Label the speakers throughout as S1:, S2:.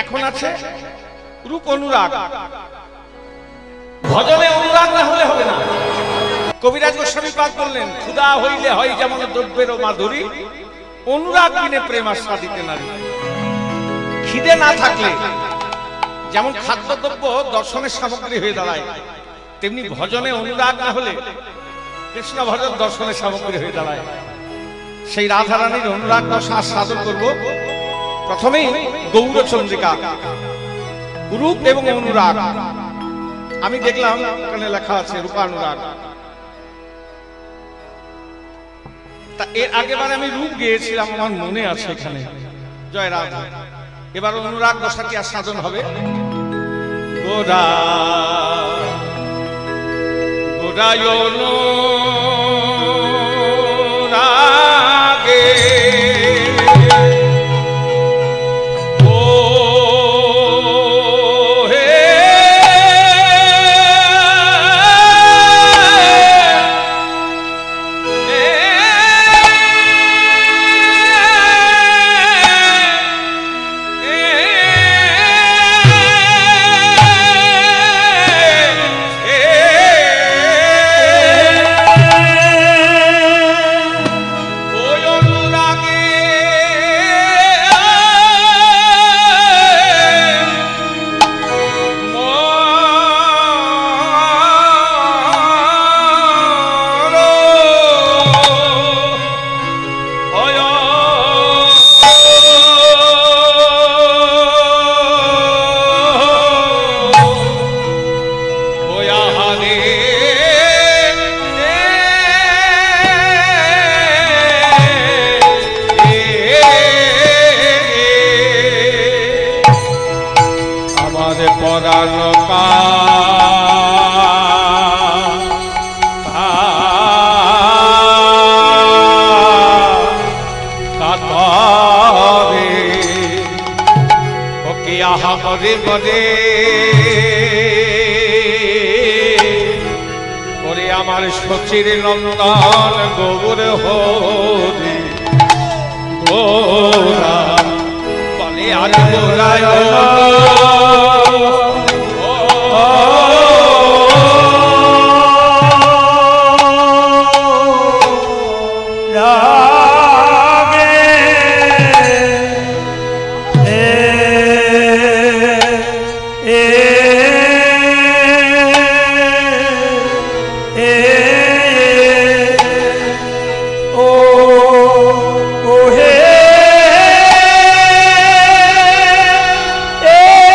S1: এখন আছে রূপ অনুরাগ। ভজনে অনুরাগ না হলে হবে না। কবিরাজ গোস্বামী পাক বললেন, ক্ষুধা হইলে হয় যেমন দ্রব্যের মাধুরী, অনুরাগ বিনে প্রেম আস্বাদিতে নারী। খিদে না থাকলে যেমন খাদ্যদ্রব্য দর্শনের সামগ্রী হয়ে দাঁড়ায়, তেমনি ভজনে অনুরাগ না হলে কৃষ্ণ ভজন দর্শনের সামগ্রী হয়ে দাঁড়ায়। সেই রাধারানীর অনুরাগ দশা সাধন করব। প্রথমেই গৌরচন্দ্রিকা, রূপ এবং অনুরাগ। আমি দেখলাম ওখানে লেখা আছে রূপানুরাগ। তা এর আগেবার আমি রূপ গিয়েছিলাম, আমার মনে আছে এখানে। জয় রাধা। এবার অনুরাগ দশাটি আর সাধন হবে। গোরা গোরায়ন রাগে হরে বলে ওরে আমার সচির নন্দন গৌর হরে গোরা বলে আর গোরায়
S2: Oh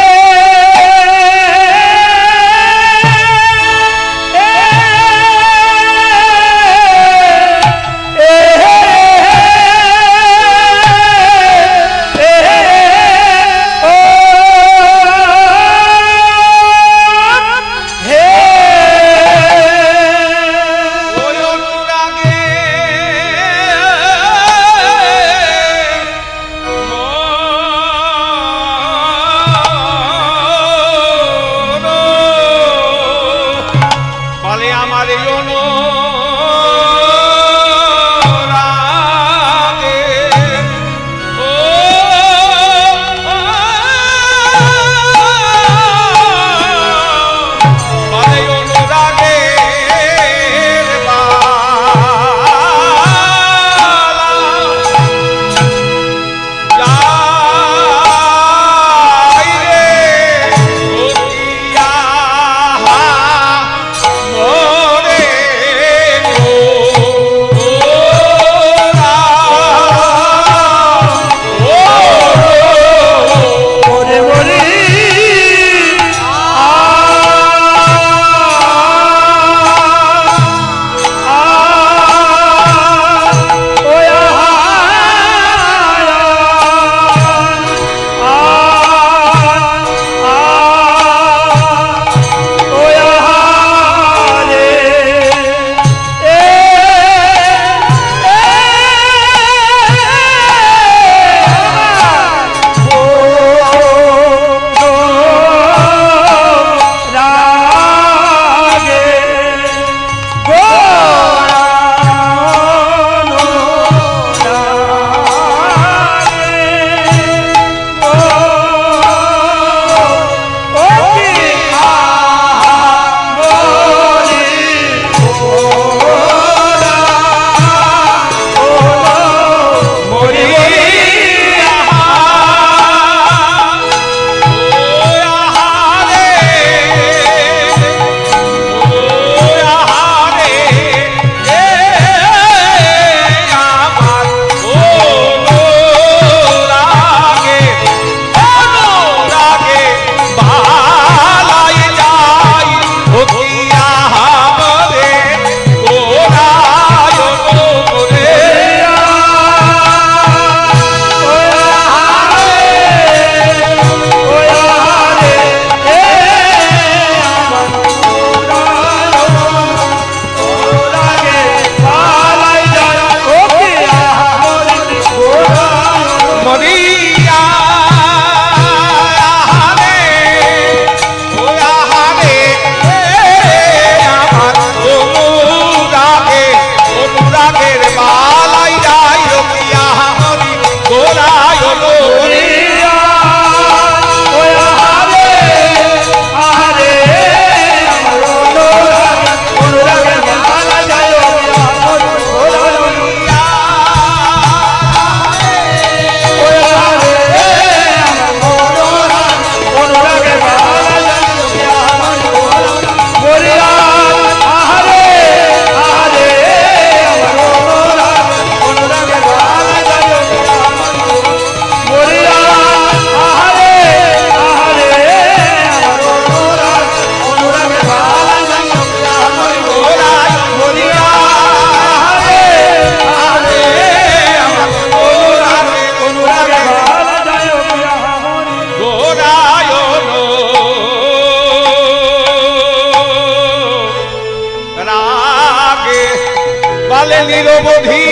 S1: বলে নিরবধি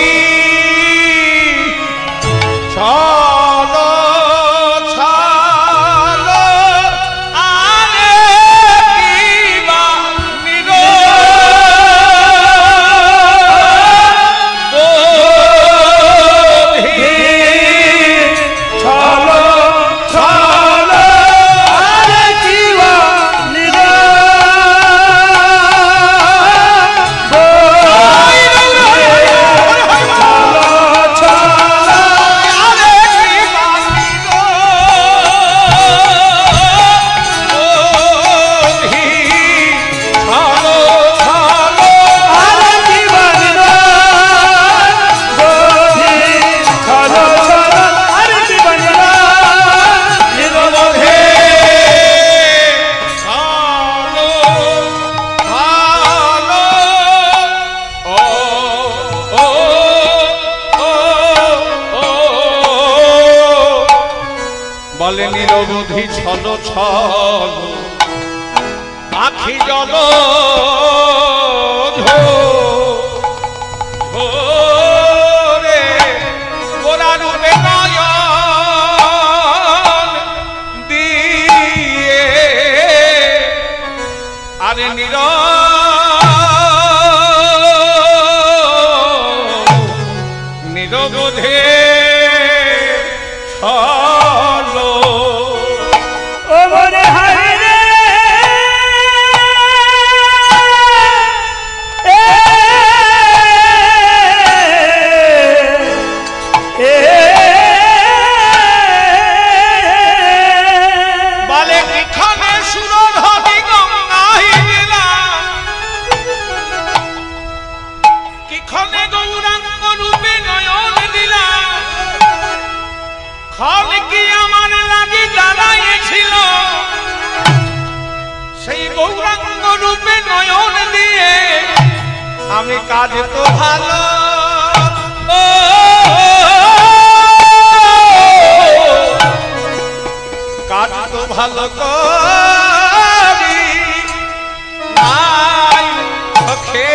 S1: ছলো ছলো আরে কিবা নিরবধি ছলো ছলো আরে কিবা বলে নিরবধি ছলো ছলো আখি জল ঝরে গোরা রূপে নয়ন দিয়ে আরে নিরবধে আমি কাজ তো ভালো কাজ তো ভালো করি নাই চোখে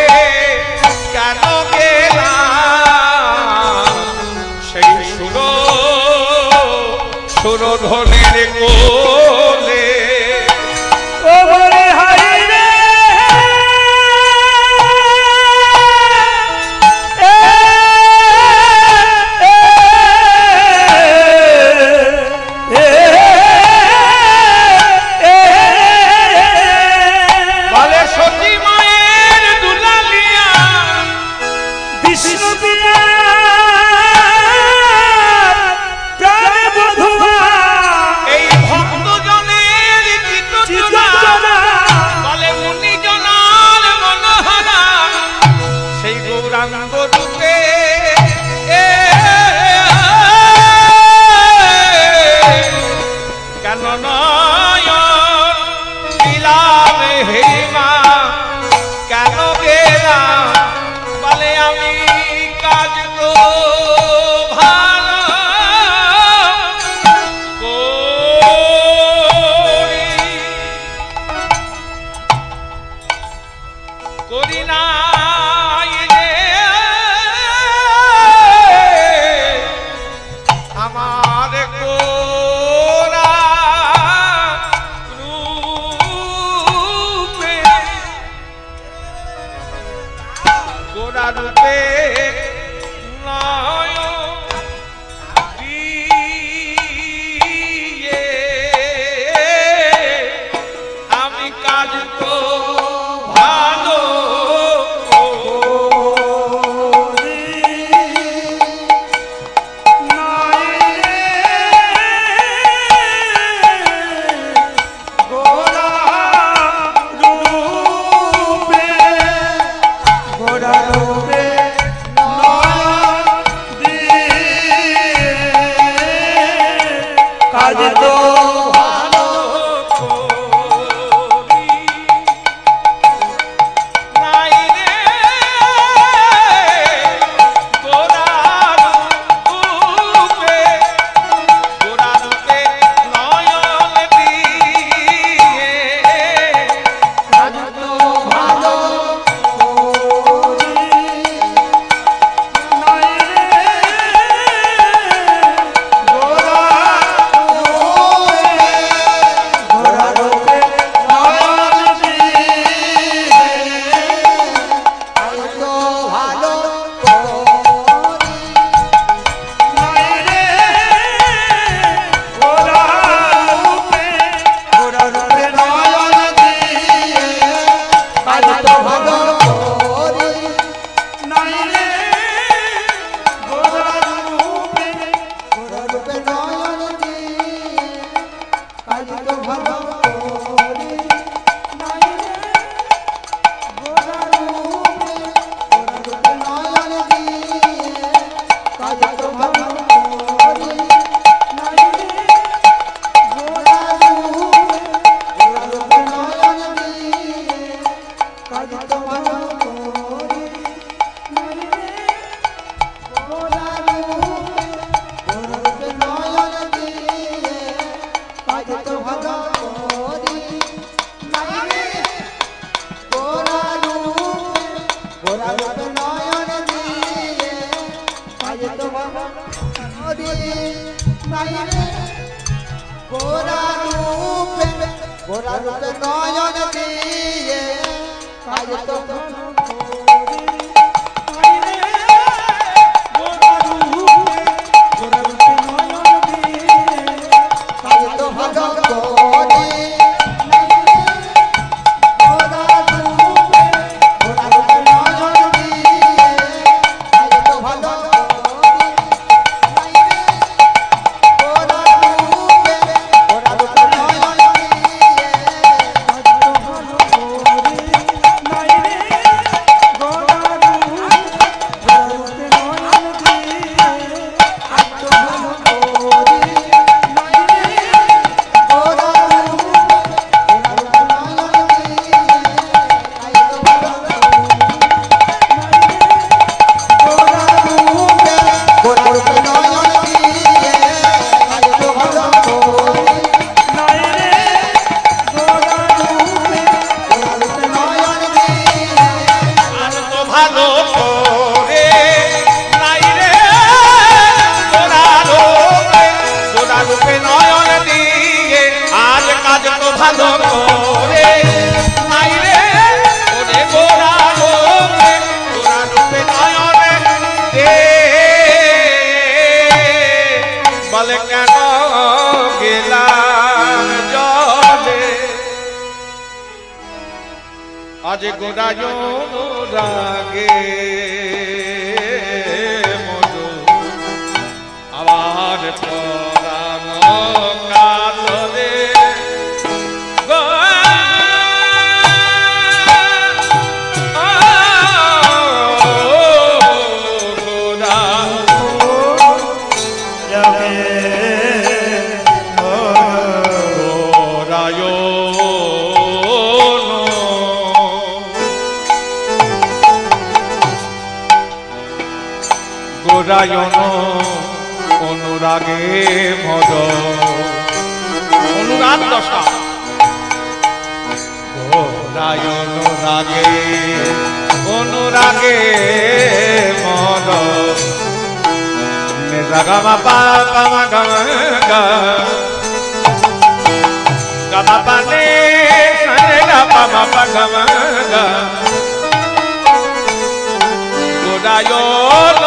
S1: কেন গেলাম সেই সুরধনের কোলে आज गोरायो रागे मधु आवार परानो कातरे গোরায়ন অনুরাগে মদ অনুরাগ দশা গোরায়ন রাগে অনুরাগে মদ নিজাগামা পামা গা গামা পানে সানেগা পামা পাগমা গা গোরায়ন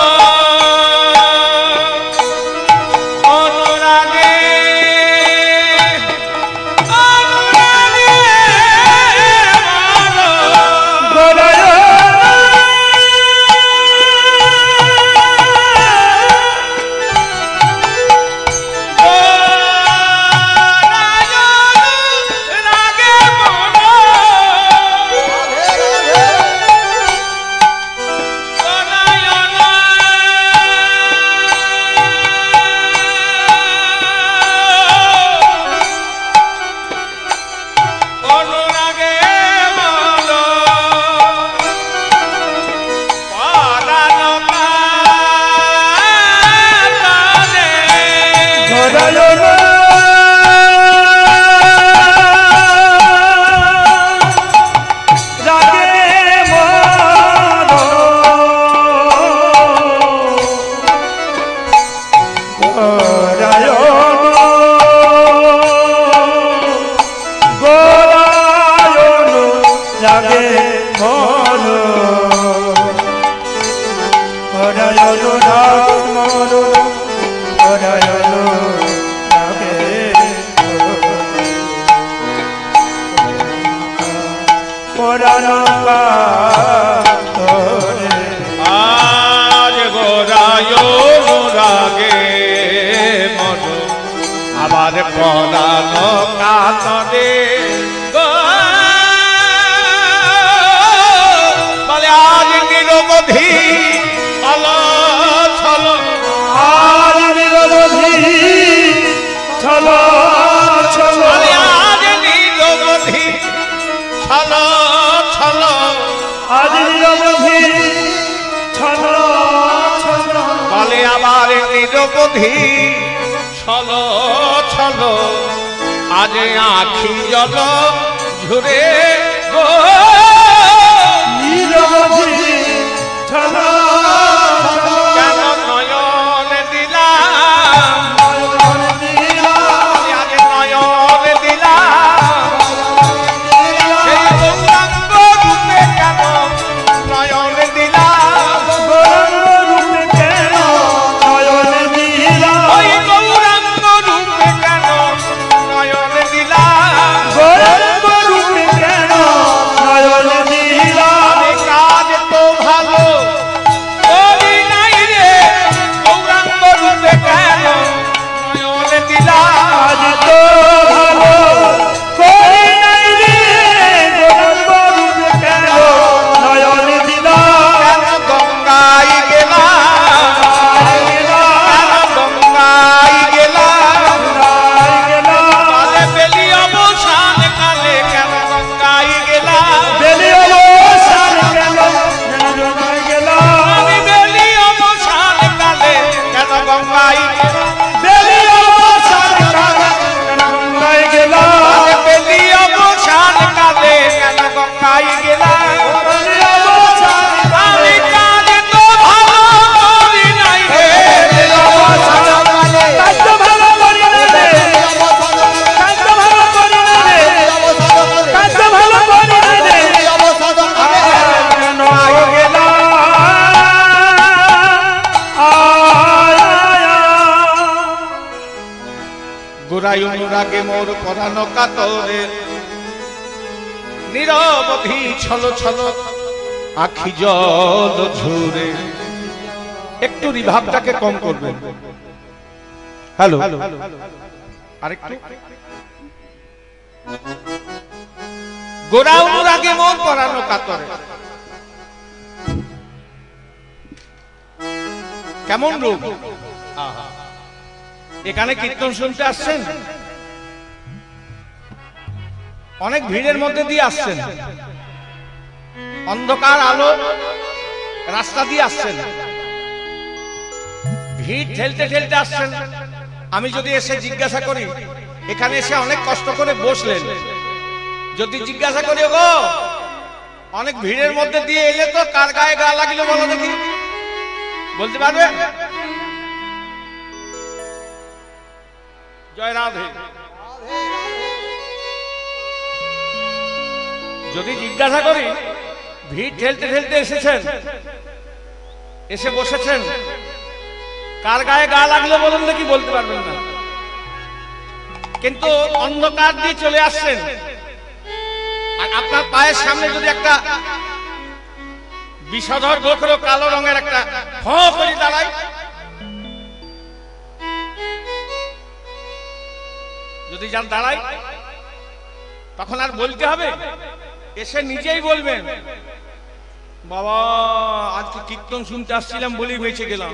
S1: পরানো কাতরে বলে আজ নিরবধি ছল ছল
S2: আজ নিরবধি ছল ছল
S1: বলে আজ নিরবধি ছল ছল
S2: আজ নিরবধি ছল ছল
S1: বলে আবার নিরবধি ছল ছল আজ আখি জল ঝরে গো
S2: নিরবধি ছল ছল
S1: কেন নয়ন দিলাম আজ নয়ন দিলাম সেই গৌরাঙ্গ রূপে কেন নয়ন দিলাম
S2: রূপে কেন নয়ন দিলাম
S1: ওই গৌরাঙ্গ রূপে কেন নয়ন দিলাম
S2: গৌরাঙ্গ রূপে কেন নয়ন দিলাম
S1: আমি কাজ তো ভালো করি নাই রে গৌরাঙ্গ রূপে কেন নয়ন দিলাম
S2: আজ তো ভালো করি নাই রে গৌরাঙ্গ রূপে কেন নয়ন দিলাম
S1: কেন গঙ্গায় গেলাম কেন গঙ্গায় গেলাম কালে বেলি অবসান কালে কেন গঙ্গায় গেলাম আমি বেলি অবসান কালে কেন গঙ্গায় কালে বেলি অবসান কালে কেন গঙ্গায় গেলাম আমি কাজ তো ভালো করি নাই রে গোড়াই অনুরাগে মোর পরানো কাতরে নিরবধি ছল ছল আখি জল ঝরে একটু রিভাবটাকে কম করবেন হ্যালো আরেকটু গোড়া অনুরাগে মোর পরানো কাতরে কেমন রূপ এখানে কীর্তন শুনতে আসছেন অনেক ভিড়ের মধ্যে দিয়ে আসছেন অন্ধকার আলো রাস্তা দিয়ে আসছেন ভিড় ঠেলতে ঠেলতে আসছেন আমি যদি এসে জিজ্ঞাসা করি এখানে এসে অনেক কষ্ট করে বসলেন যদি জিজ্ঞাসা করি গো অনেক ভিড়ের মধ্যে দিয়ে এলে তো কার গায়ে গা লাগলো বলো দেখি বলতে পারবে জয় রাধে যদি জিজ্ঞাসা করি ভিড় ঠেলতে ঠেলতে এসেছেন এসে বসেছেন কার গায়ে গা লাগলো বলুন দেখি বলতে পারবেন না কিন্তু অন্ধকার দিয়ে চলে আসছেন আর আপনার পায়ের সামনে যদি একটা বিষধর গোখর কালো রঙের একটা ফঁ করে দাঁড়ায় যদি যান দাঁড়াই তখন আর বলতে হবে এসে নিজেই বলবেন বাবা আজকে কীর্তন শুনতে আসছিলাম বলেই বেঁচে গেলাম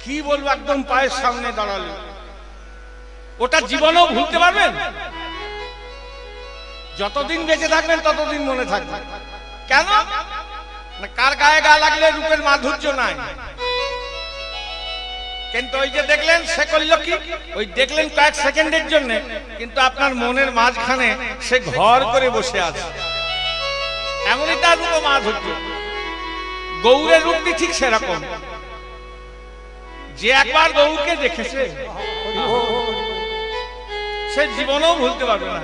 S1: কি বলবো একদম পায়ের সামনে দাঁড়ালে ওটা জীবনেও ভুলতে পারবেন যতদিন বেঁচে থাকবেন ততদিন মনে থাকবে কেন না কার গায়ে গা লাগলে রূপের মাধুর্য নাই কিন্তু ওই যে দেখলেন সে করল কি ওই দেখলেন কয়েক সেকেন্ডের জন্য কিন্তু আপনার মনের মাঝখানে সে ঘর করে বসে আছে এমনই তার রূপ মাধুর্য গৌরের রূপটি ঠিক সেরকম যে একবার গৌরকে দেখেছে সে জীবনেও ভুলতে পারবে না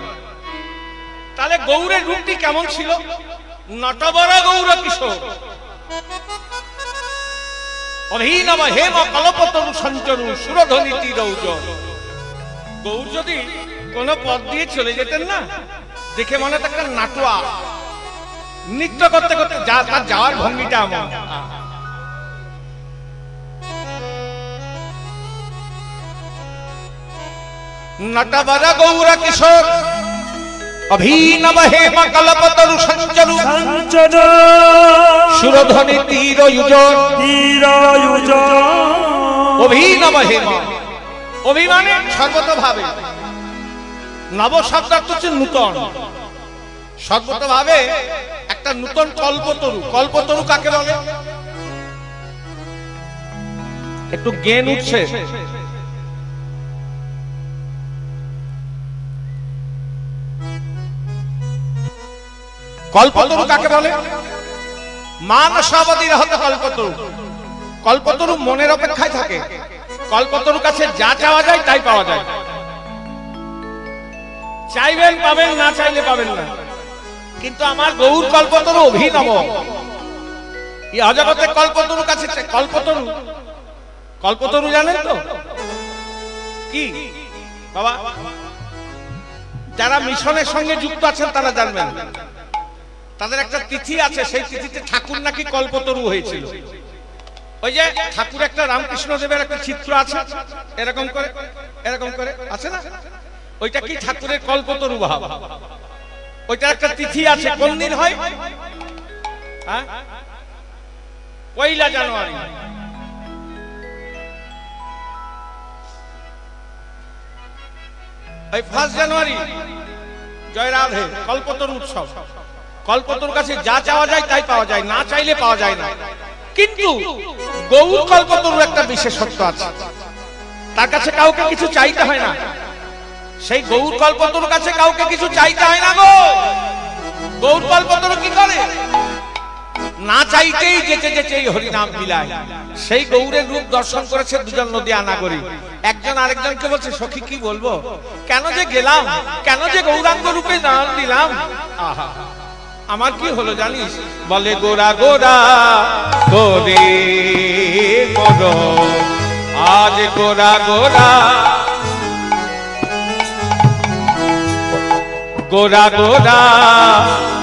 S1: তাহলে গৌরের রূপটি কেমন ছিল নটবর গৌর কিশোর অধীনব হেম কলপতরু সঞ্চরু সুরধ্বনি তীরৌজ গৌর যদি কোন পথ দিয়ে চলে যেতেন না দেখে মনে হতো একটা নাটুয়া নৃত্য করতে করতে তার যাওয়ার ভঙ্গিটা এমন नटवर गौर किशोर अभिनव हेम कल्पतरु संचरु सुरध्वनि तीर युजर अभिनव हेम अभिमाने सर्वतोभावे नव शब्द হচ্ছে নূতন सर्वतोभावे একটা নূতন কল্পতরু কল্পতরু কাকে বলে একটু জ্ঞান উঠছে কল্পতরু কাকে বলে মানসাবধি হতে কল্পতরু কল্পতরু মনের অপেক্ষায় থাকে কল্পতরু কাছে যা চাওয়া যায় তাই পাওয়া যায় চাইবেন পাবেন না চাইলে পাবেন না কিন্তু আমার গৌর কল্পতরু অভিনব এই অজগতে কল্পতরু কাছে কল্পতরু কল্পতরু জানেন তো কি বাবা যারা মিশনের সঙ্গে যুক্ত আছেন তারা জানবেন তাদের একটা তিথি আছে সেই তিথিতে ঠাকুর নাকি কল্পতরু হয়েছিল ওই যে ঠাকুর একটা রামকৃষ্ণ দেবের একটা চিত্র আছে এরকম করে আছে না ওইটা কি ঠাকুরের কল্পতরু ভাব ওইটার একটা তিথি আছে কোন দিন হয় হ্যাঁ 1 জানুয়ারি এই 1 জানুয়ারি জয় রাধে কল্পতরু উৎসব কল্পতরুর কাছে যা চাওয়া যায় তাই পাওয়া যায় না চাইলে পাওয়া যায় না কিন্তু গৌর কল্পতরুর একটা বিশেষত্ব আছে তার কাছে কাউকে কিছু চাইতে হয় না সেই গৌর কল্পতরুর কাছে কাউকে কিছু চাইতে হয় না গো গৌর কল্পতরু কি করে না চাইতেই যেতে যেতে হরি নাম বিলায় সেই গৌরের রূপ দর্শন করেছে দুজন নদিয়া নাগরিক একজন আরেকজনকে বলছে সখী কি বলবো কেন যে গেলাম কেন যে গৌরাঙ্গ রূপে নাম দিলাম আহা আমার কি হলো জানিস বলে গোরা গোরা করে মন আজ গোরা গোরা গোরা গোরা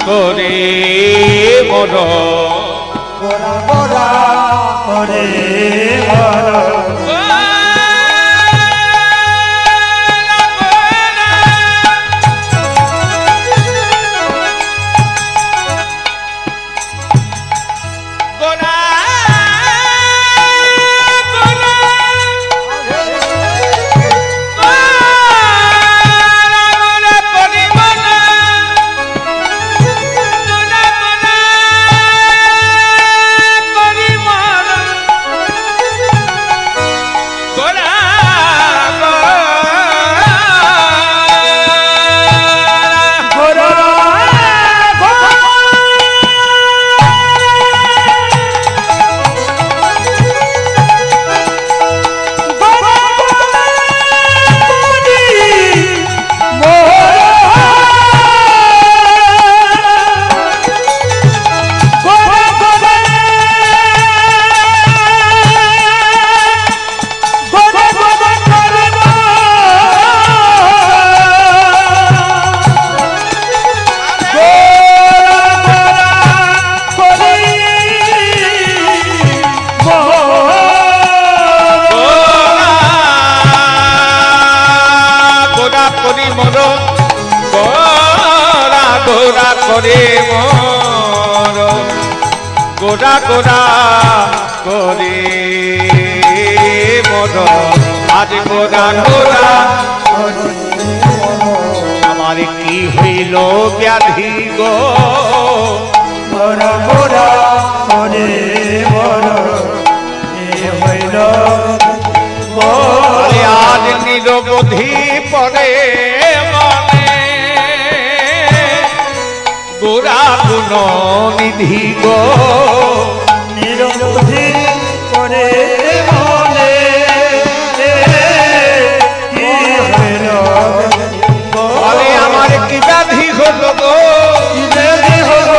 S1: করে মন
S2: গোরা গোরা করে
S1: গোরা গোরা করে মন আজ গোরা গোরা আমার কি হইল ব্যাধি গো
S2: গোরা গোরা করে মন হইল
S1: আজ নিরবধি পরে মনে গোরা গুণ নিধি গো
S2: নিরবধি করে মনে কি হইল
S1: বলে আমার কি ব্যাধি হল গো
S2: কি ব্যাধি হল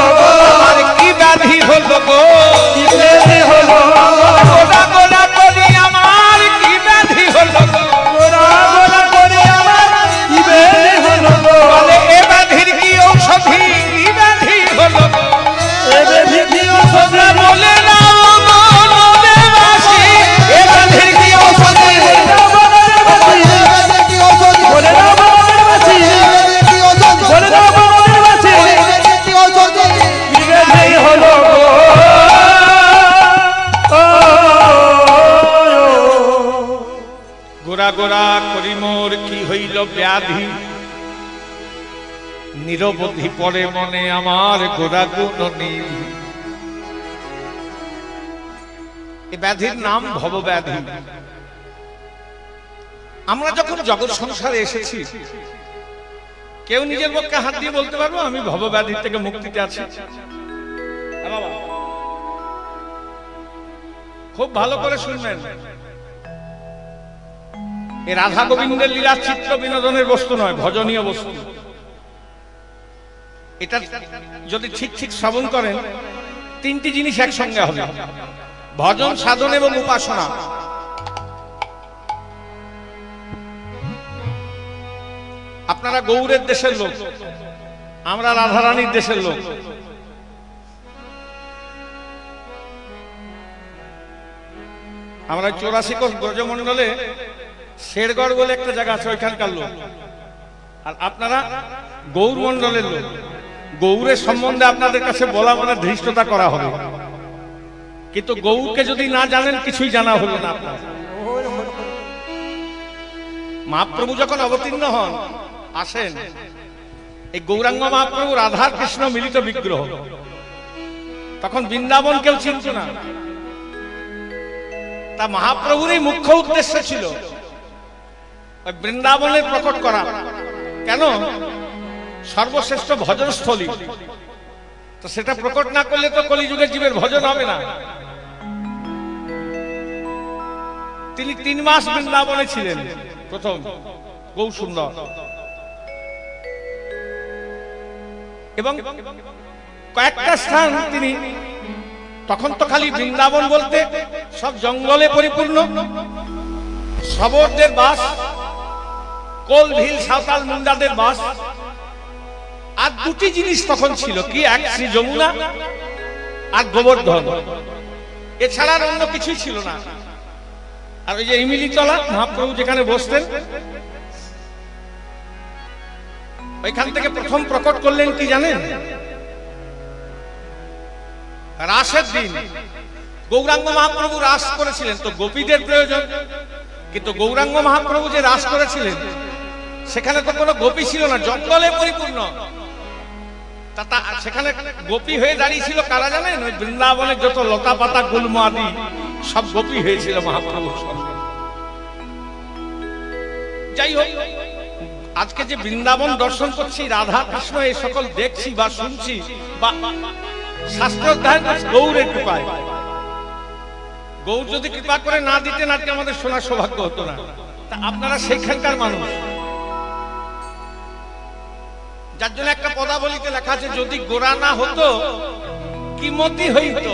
S1: আমার কি ব্যাধি হল গো
S2: কি ব্যাধি হল
S1: গোরা গোরা করি আমার কি ব্যাধি হল গো
S2: গোরা গোরা করে আমার কি ব্যাধি হল
S1: বলে এ ব্যাধির কি ঔষধি কি ব্যাধি হল গো
S2: এ ব্যাধি কি ঔষধি
S1: বলে না ব্যাধি, নিরবধি পড়ে মনে আমার গোরা গুণনিধি। এই ব্যাধির নাম ভবব্যাধি। আমরা যখন জগৎ সংসারে এসেছি, কেউ নিজের পক্ষে হাত দিয়ে বলতে পারবো আমি ভবব্যাধি থেকে মুক্তিতে আছি? বাবা খুব ভালো করে শুনবেন, এই রাধা গোবিন্দের লীলা চিত্র বিনোদনের বস্তু নয়, ভজনীয় বস্তু। এটা যদি ঠিক ঠিক শ্রবণ করেন, তিনটি জিনিস একসঙ্গে হবে: ভজন, সাধন এবং উপাসনা। আপনারা গৌরের দেশের লোক, আমরা রাধারানীর দেশের লোক। আমরা 84 কোষ ব্রজমণ্ডলে শেরগড় বলে একটা জায়গা আছে, ওইখানকার লোক। আর আপনারা গৌর মণ্ডলের লোক। গৌরের সম্বন্ধে আপনাদের কাছে বলা মানে ধৃষ্টতা করা হবে, কিন্তু গৌরকে যদি না জানেন কিছুই জানা হলো না আপনার। মহাপ্রভু যখন অবতীর্ণ হন, আসেন, এই গৌরাঙ্গ মহাপ্রভু রাধা কৃষ্ণ মিলিত বিগ্রহ। তখন বৃন্দাবন কেউ চিনত না। তা মহাপ্রভুরই মুখ্য উদ্দেশ্য ছিল ওই বৃন্দাবনের প্রকট করা। কেন? সর্বশ্রেষ্ঠ ভজনস্থলী। তো সেটা প্রকট না করলে তো কলিযুগের জীবের ভজন হবে না। তিনি 3 মাস বৃন্দাবনে ছিলেন প্রথম, গৌরসুন্দর। এবং কয়েকটা স্থান তিনি, তখন তো খালি বৃন্দাবন বলতে সব জঙ্গলে পরিপূর্ণ, শবরদের বাস, কোল ভিল সাঁওতাল মুন্ডাদের বাস। আর দুটি জিনিস তখন ছিল, কি? এক শ্রী যমুনা আর গোবর্ধন। এছাড়া আর অন্য কিছুই ছিল না। আর ওই যে ইমিলিতলা মহাপ্রভু যেখানে বসতেন, ওইখান থেকে প্রথম প্রকট করলেন কি জানেন? রাসের দিন গৌরাঙ্গ মহাপ্রভু রাস করেছিলেন। তো গোপীদের প্রয়োজন, কিন্তু গৌরাঙ্গ মহাপ্রভু যে রাস করেছিলেন সেখানে তো কোনো গোপী ছিল না, জঙ্গলে পরিপূর্ণ। সেখানে গোপী হয়ে দাঁড়িয়েছিল কারা জানেন? ওই বৃন্দাবনের যত লতা পাতা গুল্ম আদি সব গোপী হয়েছিল মহাপ্রভুর সঙ্গে। যাই হোক, আজকে যে বৃন্দাবন দর্শন করছি, রাধা কৃষ্ণ এই সকল দেখছি বা শুনছি, বা শাস্ত্র অধ্যয়ন গৌরের কৃপায়। গৌর যদি কৃপা করে না দিতেন আজকে আমাদের শোনার সৌভাগ্য হতো না। তা আপনারা সেইখানকার মানুষ, যার জন্য একটা পদাবলিতে লেখা আছে, যদি গোরা না হতো কি মতি হইত,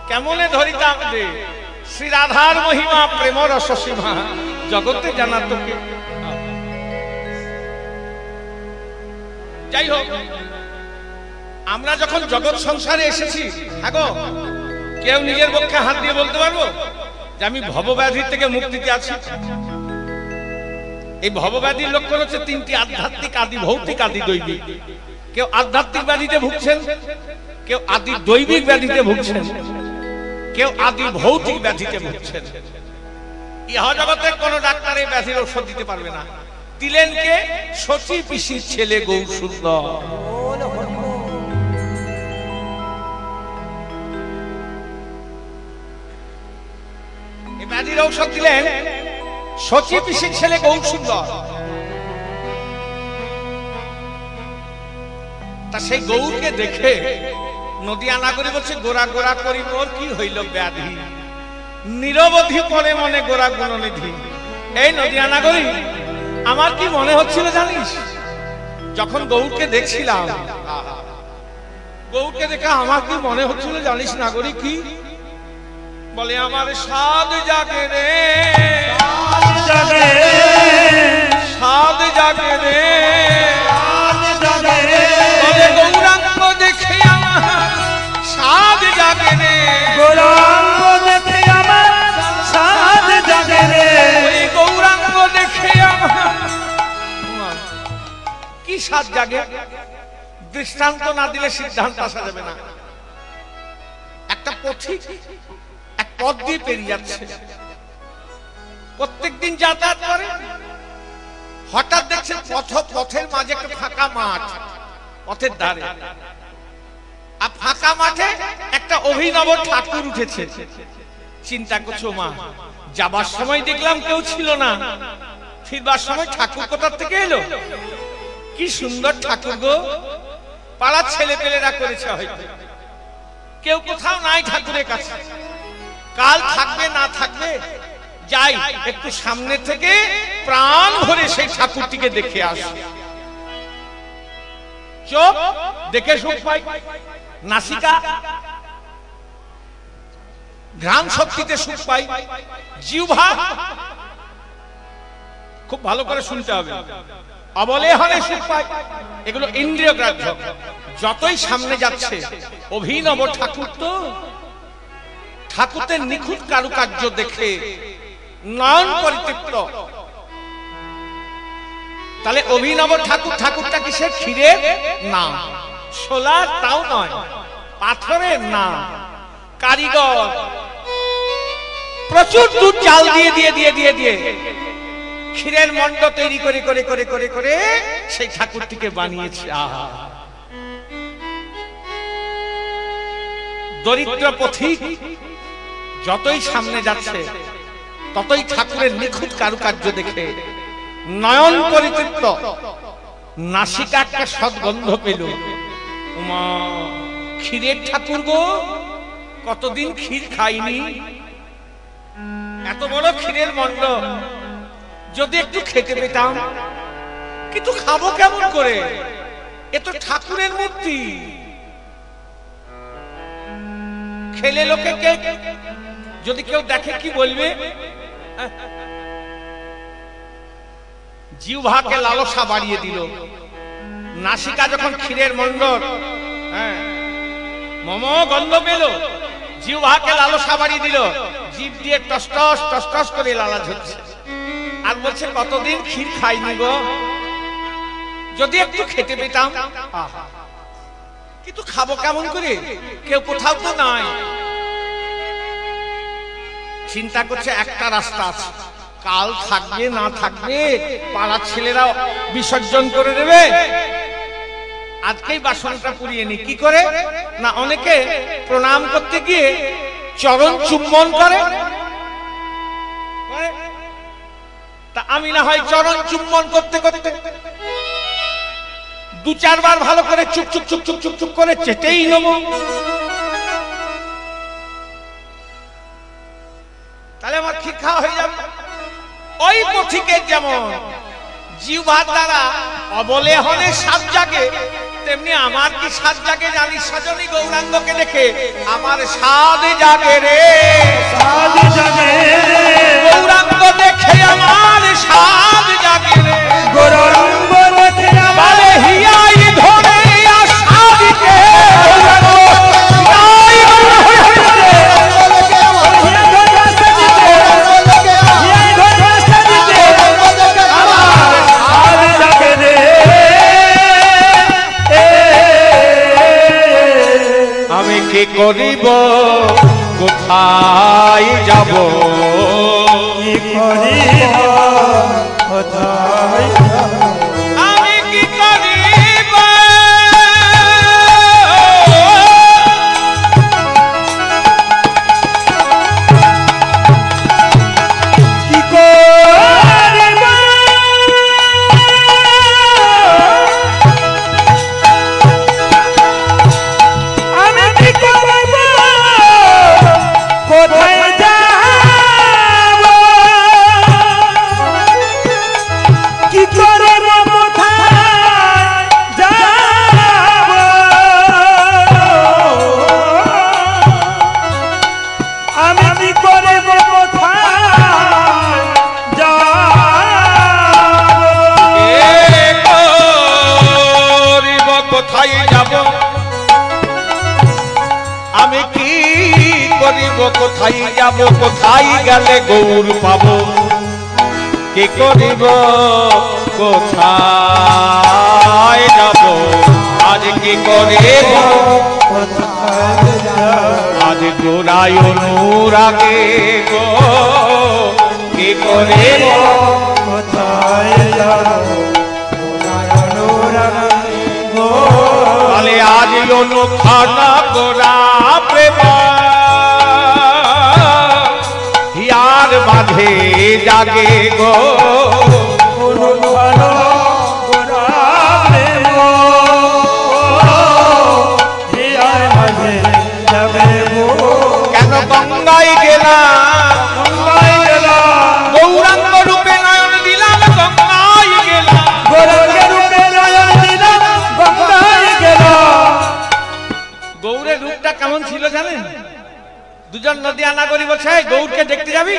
S1: কেমনে ধরিতাম রে শ্রী রাধার মহিমা প্রেম রস সীমা, জগতে জানাতো কে। যাই হোক, আমরা যখন জগৎ সংসারে এসেছি, হাগো কেউ নিজের পক্ষে হাত দিয়ে বলতে পারবো যে আমি ভবব্যাধির থেকে মুক্তিতে আছি? এই ভবব্যাধির লক্ষণ হচ্ছে 3টি: আধ্যাত্মিক, আদি ভৌতিক, আদি দৈবিক। কেউ আধ্যাত্মিক ব্যাধিতে ভুগছেন, কেউ আদি দৈবিক ব্যাধিতে ভুগছেন, কেউ আদি ভৌতিক ব্যাধিতে ভুগছেন। ইহ জগতে কোন ডাক্তার এই ব্যাধির ঔষধ দিতে পারবে না। দিলেন কে? সচি পিসির ছেলে গৌরসুন্দর। এই ব্যাধির ঔষধ দিলেন সচি পিসির ছেলে গৌরসুন্দর। তা সেই গৌরকে দেখে নদিয়া নাগরী বলছে, গোরা গোরা করি মোর কি হইল ব্যাধি, নিরবধি পরে মনে গোরা গুণনিধি। এই নদিয়া নাগরী, আমার কি মনে হচ্ছিল জানিস? যখন গৌরকে দেখছিলাম, গৌরকে দেখে আমার কি মনে হচ্ছিল জানিস নাগরী? কি বলে? আমার সাদ জাগে রে, সাদ জাগে রে, বলে গৌরাঙ্গ দেখে আমার সাদ জাগে রে,
S2: গৌরাঙ্গ দেখে আমার সাদ জাগে রে,
S1: গৌরাঙ্গ দেখে আমার কি সাদ জাগে? দৃষ্টান্ত না দিলে সিদ্ধান্ত আসা যাবে না। একটা পথিক এক পথ দিয়ে পেরিয়ে যাচ্ছে, প্রত্যেকদিন যাতায়াত করে, হঠাৎ দেখছেন পথের মাঝে একটা ফাঁকা মাঠ, পথের ধারে, আর ফাঁকা মাঠে একটা অভিনব ঠাকুর উঠেছে। চিন্তা করছো মা, যাবার সময় দেখলাম কেউ ছিল না, ফিরবার সময় ঠাকুর কোথা থেকে এলো? কি সুন্দর ঠাকুর গো, পাড়ার ছেলে পেলেরা করেছে হয়তো, কেউ কোথাও নাই ঠাকুরের কাছে। কাল থাকবে না থাকবে, যাই একটু সামনে থেকে প্রাণ ভরে সেই ঠাকুরটিকে দেখে আসি। চোখ দেখে সুখ পাই, নাসিকা ঘ্রাণ শক্তিতে সুখ পাই, জিহ্বা, খুব ভালো করে শুনতে হবে, অবলেহনে সুখ পাই, এগুলো ইন্দ্রিয় গ্রাহ্য। যতই সামনে যাচ্ছে অভিনব ঠাকুর, তো ঠাকুরের নিখুঁত কারুকার্য দেখে নয়ন পরিতৃপ্ত। তাহলে অভিনব ঠাকুর, ঠাকুরটা কিসের? ক্ষীরের না, সোলার তাও নয়, পাথরের না, কারিগর প্রচুর দুধ চাল দিয়ে দিয়ে দিয়ে দিয়ে দিয়ে ক্ষীরের মণ্ড তৈরি করে করে করে করে করে সেই ঠাকুরটিকে বানিয়েছে। আহা, দরিদ্র পথিক যতই সামনে যাচ্ছে ততই ঠাকুরের নিখুঁত কারুকার্য দেখে নয়ন পরিতৃপ্ত, নাসিকা একটা সদ্গন্ধ পেল। উমা, ক্ষীরের ঠাকুর গো, কতদিন ক্ষীর খাইনি, এত বড় ক্ষীরের মণ্ড, যদি একটু খেতে পেতাম, কিন্তু খাবো কেমন করে? এ তো ঠাকুরের মূর্তি, খেলে লোকে কে যদি কেউ দেখে কি বলবে? জিহ্বাকে লালসা বাড়িয়ে দিল। নাসিকা যখন ক্ষীরের মণ্ডল মম গন্ধ পেল, জিহ্বাকে লালসা বাড়িয়ে দিল, জিভ দিয়ে টসটস টসটস করে লালাজ হচ্ছে, আর বলছে কতদিন ক্ষীর খাইনি গো, যদি একটু খেতে পেতাম। কিন্তু খাবো কেমন করে? কেউ কোথাও তো নাই। চিন্তা করছে একটা রাস্তা আছে, কাল থাকবে না থাকবে, পাড়ার ছেলেরা বিসর্জন করে দেবে, আজকেই বাসনটা পুড়িয়ে নি। কি করে না, অনেকে প্রণাম করতে গিয়ে চরণ চুম্বন করে, তা আমি না হয় চরণ চুম্বন করতে করতে দু চারবার ভালো করে চুপ চুপ চুপ চুপ চুপ চুপ করে চেটেই নেব, তাহলে আমার ক্ষীর খাওয়া হয়ে যাবে। ওই পথিকের যেমন জিহ্বার দ্বারা অবলেহনে স্বাদ জাগে, তেমনি আমার কি স্বাদ জাগে জানিস সজনী? গৌরাঙ্গকে দেখে আমার স্বাদ জাগে রে,
S2: স্বাদ জাগে,
S1: গৌরাঙ্গ দেখে আমার স্বাদ জাগে রে,
S2: গৌরাঙ্গ দেখে আমার
S1: হিয়াই ধরে আসাদিকে আমি কি করিব, কোথায় যাব,
S2: কি করিব, কোথায় যাব,
S1: আমি কি করিব,
S2: কি করিব, আমি কি করিব, কোথায় যাব, কি করিব, কোথায় যাব, আমি কি করিব, কোথায় যাব,
S1: কোথায় যাব, আমি কি করিব, কোথায় যাব, কোথায় গেলে গৌর পাব, কি করিব, কোথায় যাব, আজ কি করিব,
S2: কোথায় যাব,
S1: আজ গোড়ায় অনুরাগে গো, কি করিব,
S2: কোথায় যাব।
S1: অনুখানা গোরা প্রেম হিয়ার মাঝে জাগে গো কেন গঙ্গায় গেলাম গৌরাঙ্গ রূপে নয়ন দিলাম গঙ্গায় গেলাম। গৌরের রূপটা কেমন ছিল জানেন? দুজন নদী আনা করি বলছে গৌরকে দেখতে যাবি,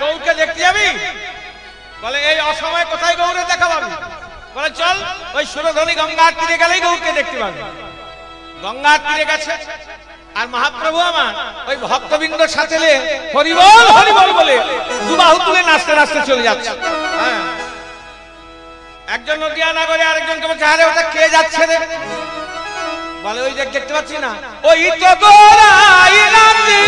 S1: গৌরকে দেখতে যাবি? বলে এই অসময়ে কোথায় গৌরে দেখা পাবি? বলে চল ওই সুরধনী গঙ্গার তীরে গেলেই গৌরকে দেখতে পাবি। গঙ্গার তীরে গেছে আর মহাপ্রভু আমার ওই ভক্তবৃন্দর সাথে হরিবল হরিবল বলে দুবাহু তুলে নাচতে নাচতে চলে যাচ্ছে। একজন নদী আনা করে আরেকজনকে বলছে আরে ওটা কে যাচ্ছে রে? বলে ওই দেখ দেখতে পাচ্ছি না, ওই তো গোরাই নাচি,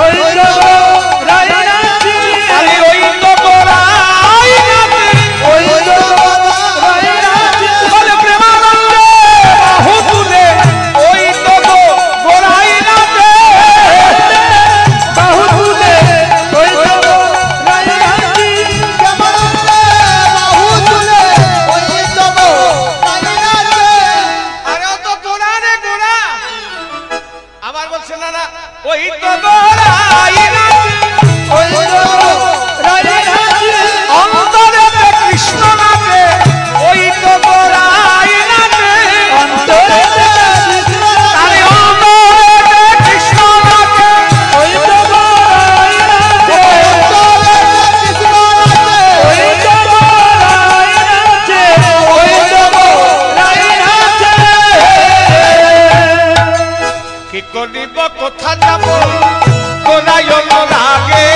S1: ওই তো গোরাই নাচি, আরে ওই তো গোরাই নাচি, ওই তো গোরাই নাচি, বলে প্রেমানন্দে বাহু তুলে ওই তো গোরাই নাচে, বাহু তুলে ওই তো গোরাই নাচি, প্রেমানন্দে বাহু তুলে ওই তো গোরাই নাচে। আরে ও তো গোরা রে গোরা। আবার বলছে না না ওই তো গোরাই নাচি, ওই তো গোরাই নাচি, অন্তরেতে কৃষ্ণ নাচে, ওই তো গোরাই নাচে, অন্তরেতে কৃষ্ণ নাচে, অন্তরেতে কৃষ্ণ নাচে, ওই তো গোরাই নাচে, অন্তরেতে কৃষ্ণ নাচে, ওই তো গোরাই নাচে, ওই তো গোরাই নাচে। কি করিব কোথা যাব গোরাই অনুরাগে,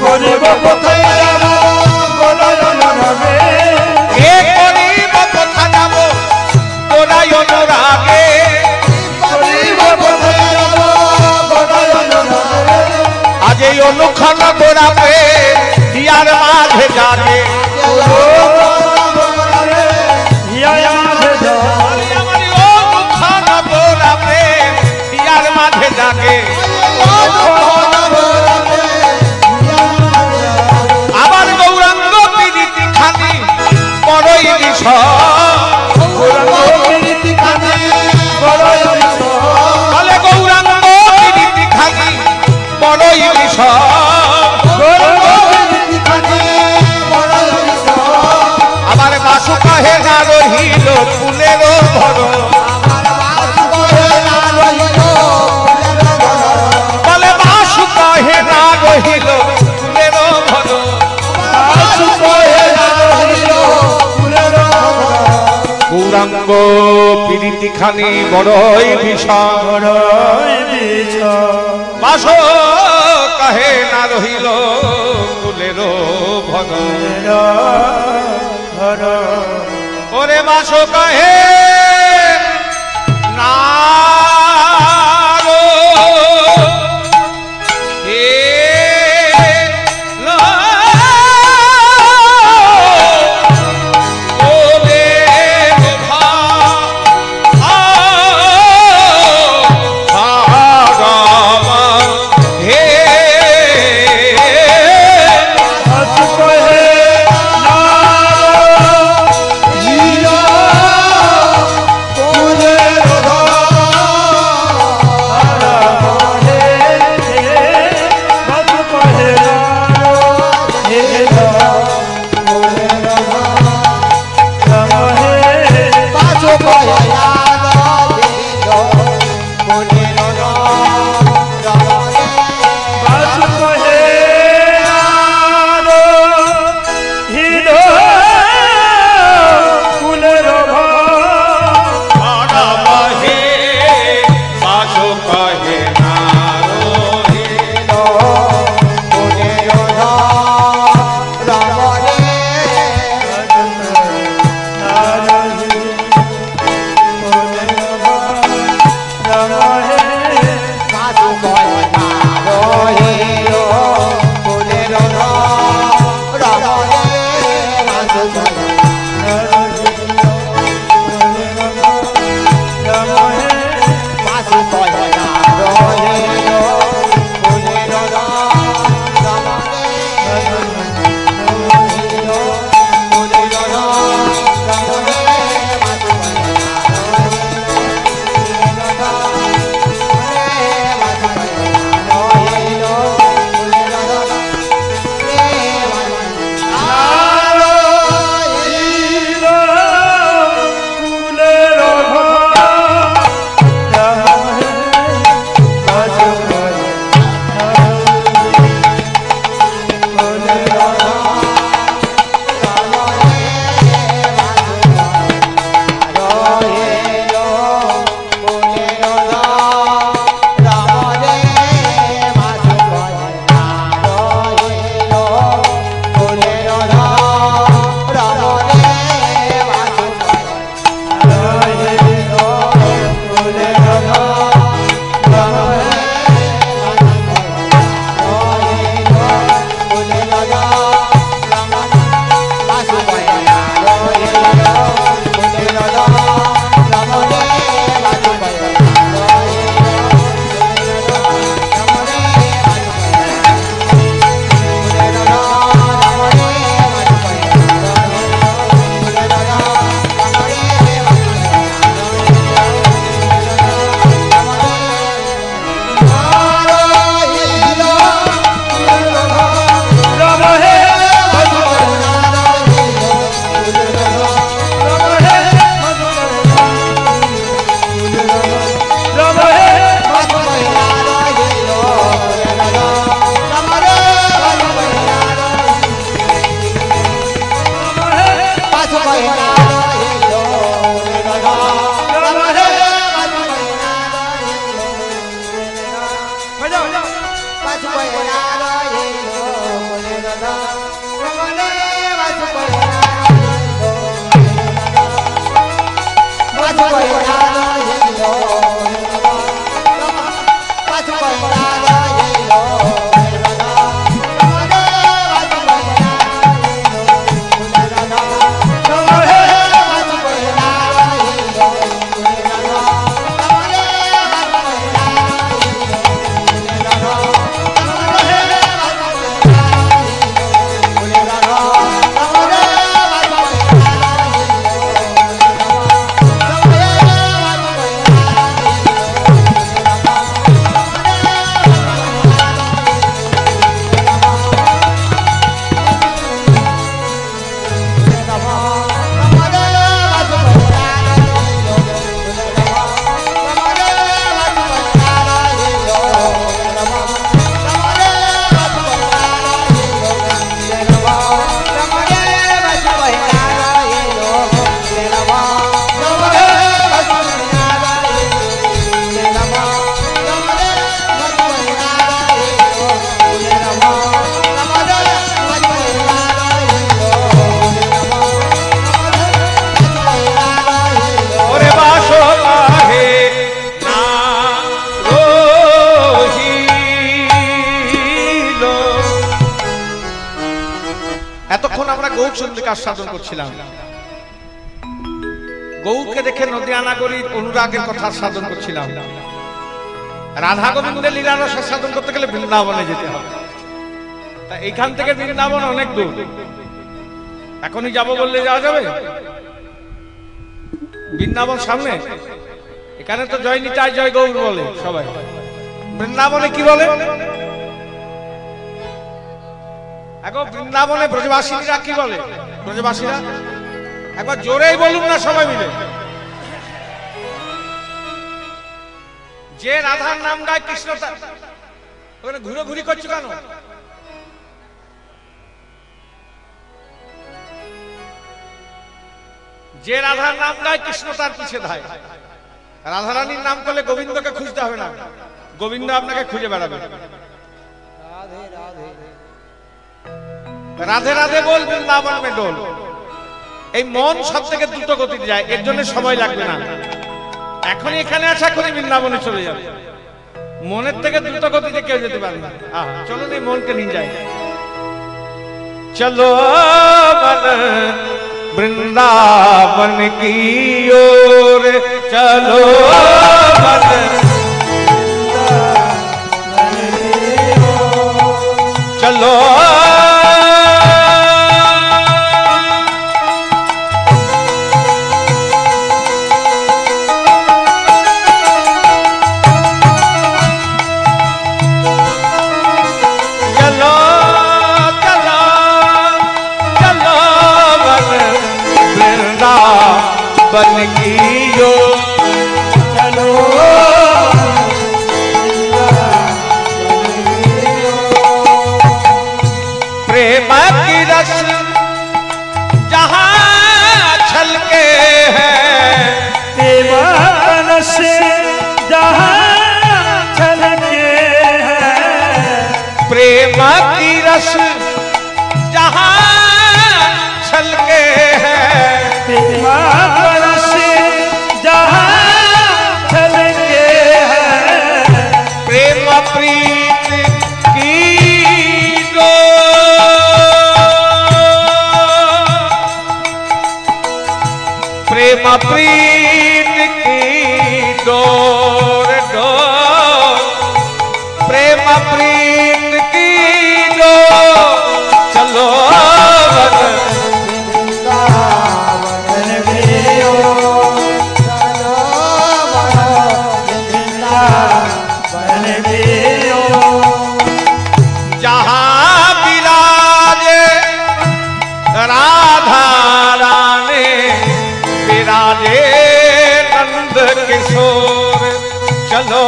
S1: করিব কোথায় যাব গোরাই অনুরাগে, কে করিব কোথা যাব গোরাই অনুরাগে, করিব কোথায় যাব গোরাই অনুরাগে, আজ এই অনুখানা গোরা প্রেম হিয়ার মাঝে জাগে, অনুখানা গোরা প্রেম হিয়ার মাঝে জাগে। আবার গৌরাঙ্গ পীড়িতি খানি বড়ই বিষয়, বলে গৌরাঙ্গ পীড়িতি খানি বড়ই বিষয়, আবার বাসু কহে না রহিল ফুলের ভর, বলে বাসু কহে না রহিল ফুলের ভর, গৌরাঙ্গ পীড়িতি খানি বড়ই বিষয়, বাস কহে না রহিল ফুলের ভর, ওরে বাস কহে না সাধন করছিলাম গৌরকে দেখে নদিয়ানাগরীর অনুরাগের কথা সাধন করছিলাম। রাধা গোবিন্দের লীলা রস সাধন করতে গেলে বৃন্দাবনে যেতে হবে। তা এখান থেকে বৃন্দাবন অনেক দূর, এখনই যাব বললে যাওয়া যাবে? বৃন্দাবন সামনে, এখানে তো জয় নিতাই জয় গৌর বলে সবাই, বৃন্দাবনে কি বলে? এখন বৃন্দাবনে ব্রজবাসীরা কি বলে? ব্রজবাসীরা একবার জোরেই বলুন না সবাই মিলে। যে রাধার নাম গায় কৃষ্ণ, ওখানে ঘুরে ঘুরি করছো কেন? যে রাধার নাম গায় কৃষ্ণ তার পিছে ধায়। রাধারানীর নাম করলে গোবিন্দকে খুঁজতে হবে না, গোবিন্দ আপনাকে খুঁজে বেড়াবে। রাধে রাধে বল বৃন্দাবন মে ডোল। এই মন সব থেকে দ্রুত গতিতে যায়, এর জন্য সময় লাগবে না। এখনই এখানে আসা, এখনই বৃন্দাবনে চলে যাবে। মনের থেকে দ্রুত গতিতে কেউ যেতে পারবে না। চলো এই মনকে নিয়ে যায়। চলো বৃন্দাবন কি ওর, চলো চলো बन की जो चलो प्रेम की रस जहाँ छलके हैं,
S2: प्रेम रस जहाँ छलके हैं,
S1: प्रेम की रस जहाँ छलके हैं,
S2: प्रेम रस जहाँ छलके हैं,
S1: प्रेम प्रीत की प्रेम प्रीत की डोर डोर, प्रेम प्रीत की डोर, चलो किशोर, चलो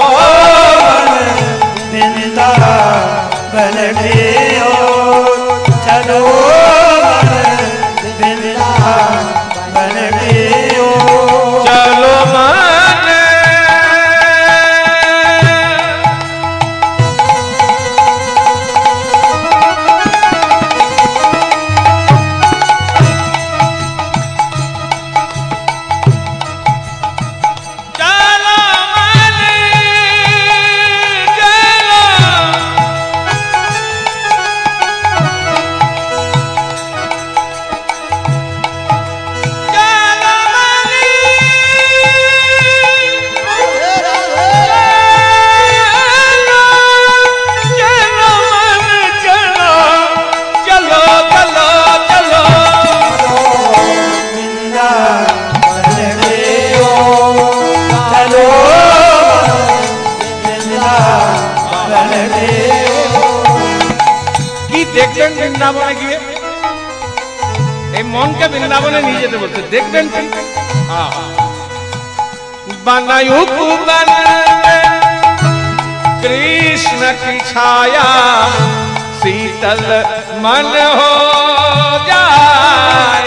S2: वृंदावन की ओर, चलो वृंदावन
S1: এই মনকে বৃন্দাবনে নিয়ে যেতে বলছে, দেখবেন কি बनायुक बन कृष्ण की छाया शीतल मन हो जाए।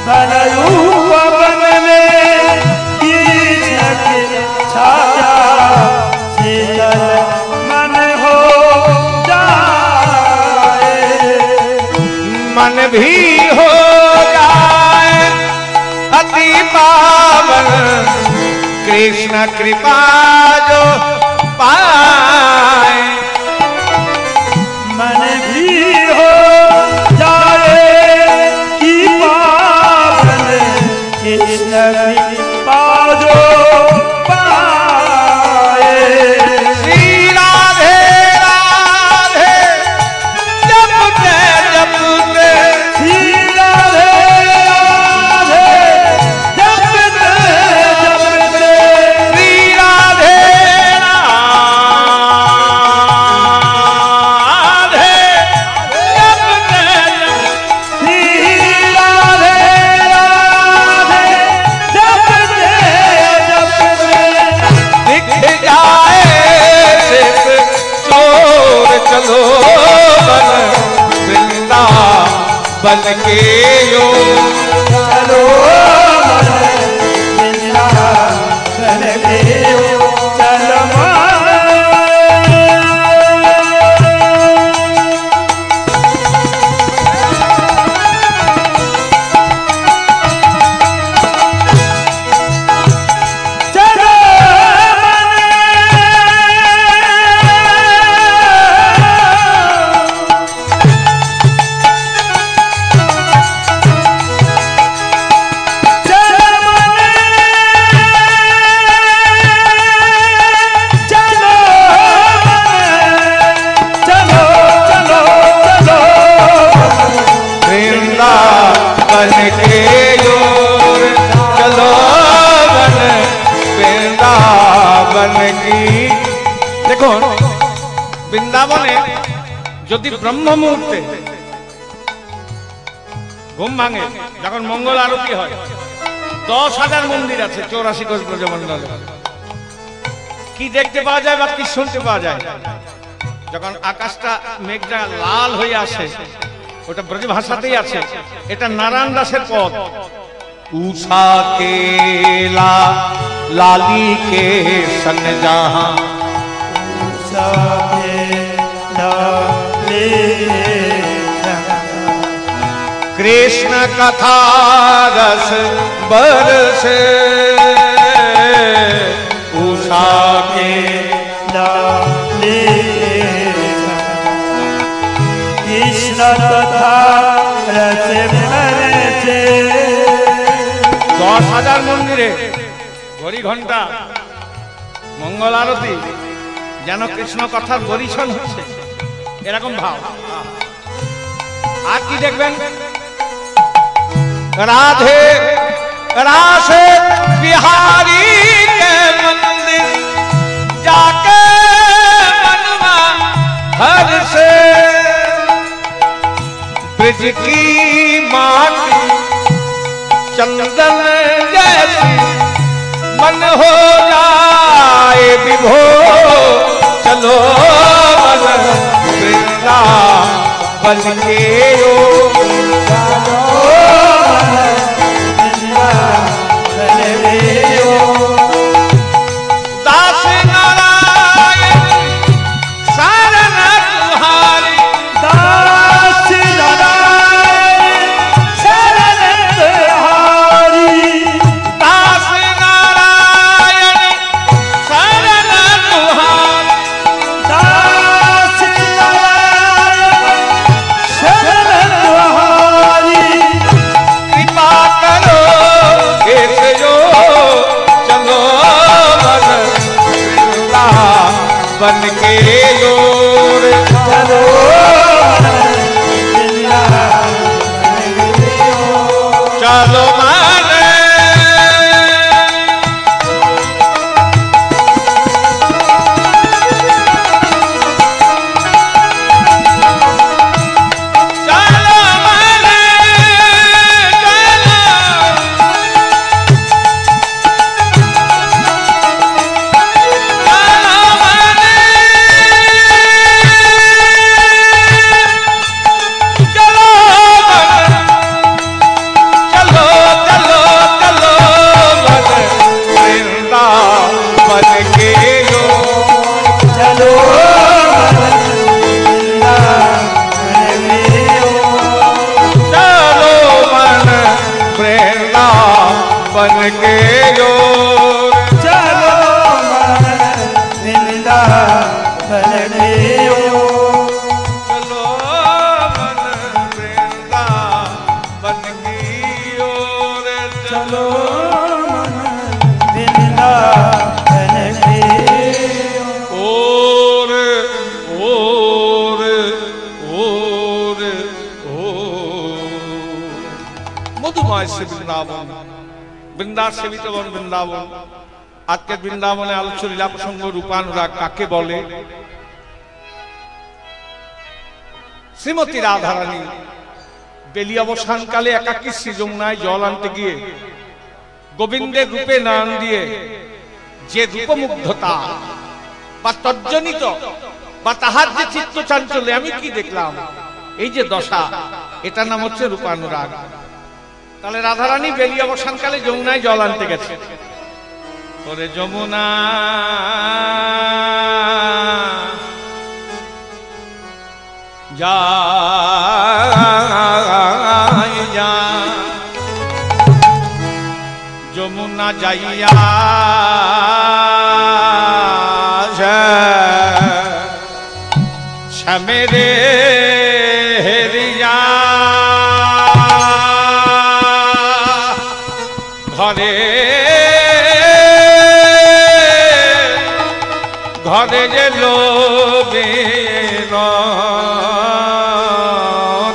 S2: बनायुक बन में कृष्ण की छाया शीतल मन हो जाए।
S1: मन भी हो जाए अति पावन कृष्ण कृपा जो पाए।
S2: मन भी हो जाए कि पावन कृष्ण कृपा जो पाए।
S1: श्री राधे राधे जपते जपते
S2: श्री राधे राधे जपते जपते
S1: श्री राधे राधे जपते
S2: श्री राधे राधे जपते जपते
S1: दिख जाए सिर्फ चोर चलो बन वृंदावन के यो
S2: चलो वृंदावन के चलो चलो
S1: वृंदावन के योर चलो बन वृंदावन की। देखो বৃন্দাবনে যদি ব্রহ্ম মুহূর্তে ঘুম ভাঙে, যখন মঙ্গল আরতি হয়, 10,000 মন্দির আছে 84 কোষ ব্রজমণ্ডলে। কি দেখতে পাওয়া যায় বা কি শুনতে পাওয়া যায়? যখন আকাশটা মেঘটা লাল হয়ে আসে, ওটা ব্রজ ভাষাতেই আছে, এটা নারায়ণ দাসের পদ। उषा के लाली के सन जहां कृष्ण कथा रस बरस उषा के
S2: कृष्ण तथा रस भरते
S1: 10,000 মন্দিরে ঘড়ি ঘন্টা মঙ্গল আরতি যেন কৃষ্ণ কথার বরিশন হচ্ছে, এরকম ভাব। আর কি দেখবেন? राधे रासे बिहारी के मंदिर जाके मनवा हर से ब्रिज की माटी चंदन जैसी मन हो जाए विभो चलो मन वृंदावन के ओ दास नारायण शरण तुम्हारी
S2: दास नारायण शरण तुम्हारी
S1: दास नारायण शरण तुम्हारी
S2: दास नारायण शरण तुम्हारी
S1: कृपा करो केस जो चलो बन के योर
S2: चलो
S1: चलो माने चलो माने बन के ओर
S2: चलो वृंदावन की ओर
S1: चलो मन वृंदावन की ओर
S2: चलो वृंदावन की
S1: ओर ओर ओर मधुमय से वृंदावन বৃন্দা সেবিত বন বৃন্দাবন। আজকে বৃন্দাবনে আলোচ্য লীলা প্রসঙ্গ রূপানুরাগ কাকে বলে? শ্রীমতী রাধারানী বেলি অবসানকালে একাকী শ্রী যমুনায় জল আনতে গিয়ে গোবিন্দের রূপে নয়ন দিয়ে যে রূপমুগ্ধতা বা তজ্জনিত বা তাহার যে চিত্ত চাঞ্চল্যে আমি কি দেখলাম, এই যে দশা, এটার নাম হচ্ছে রূপানুরাগ। তাহলে রাধারানী বেলি অবসানকালে যমুনায় জল আনতে গেছে। ওরে যমুনা যা যমুনা যাইয়া শ্যামেরে হেরিয়া ঘরে ঘরে যে লোবে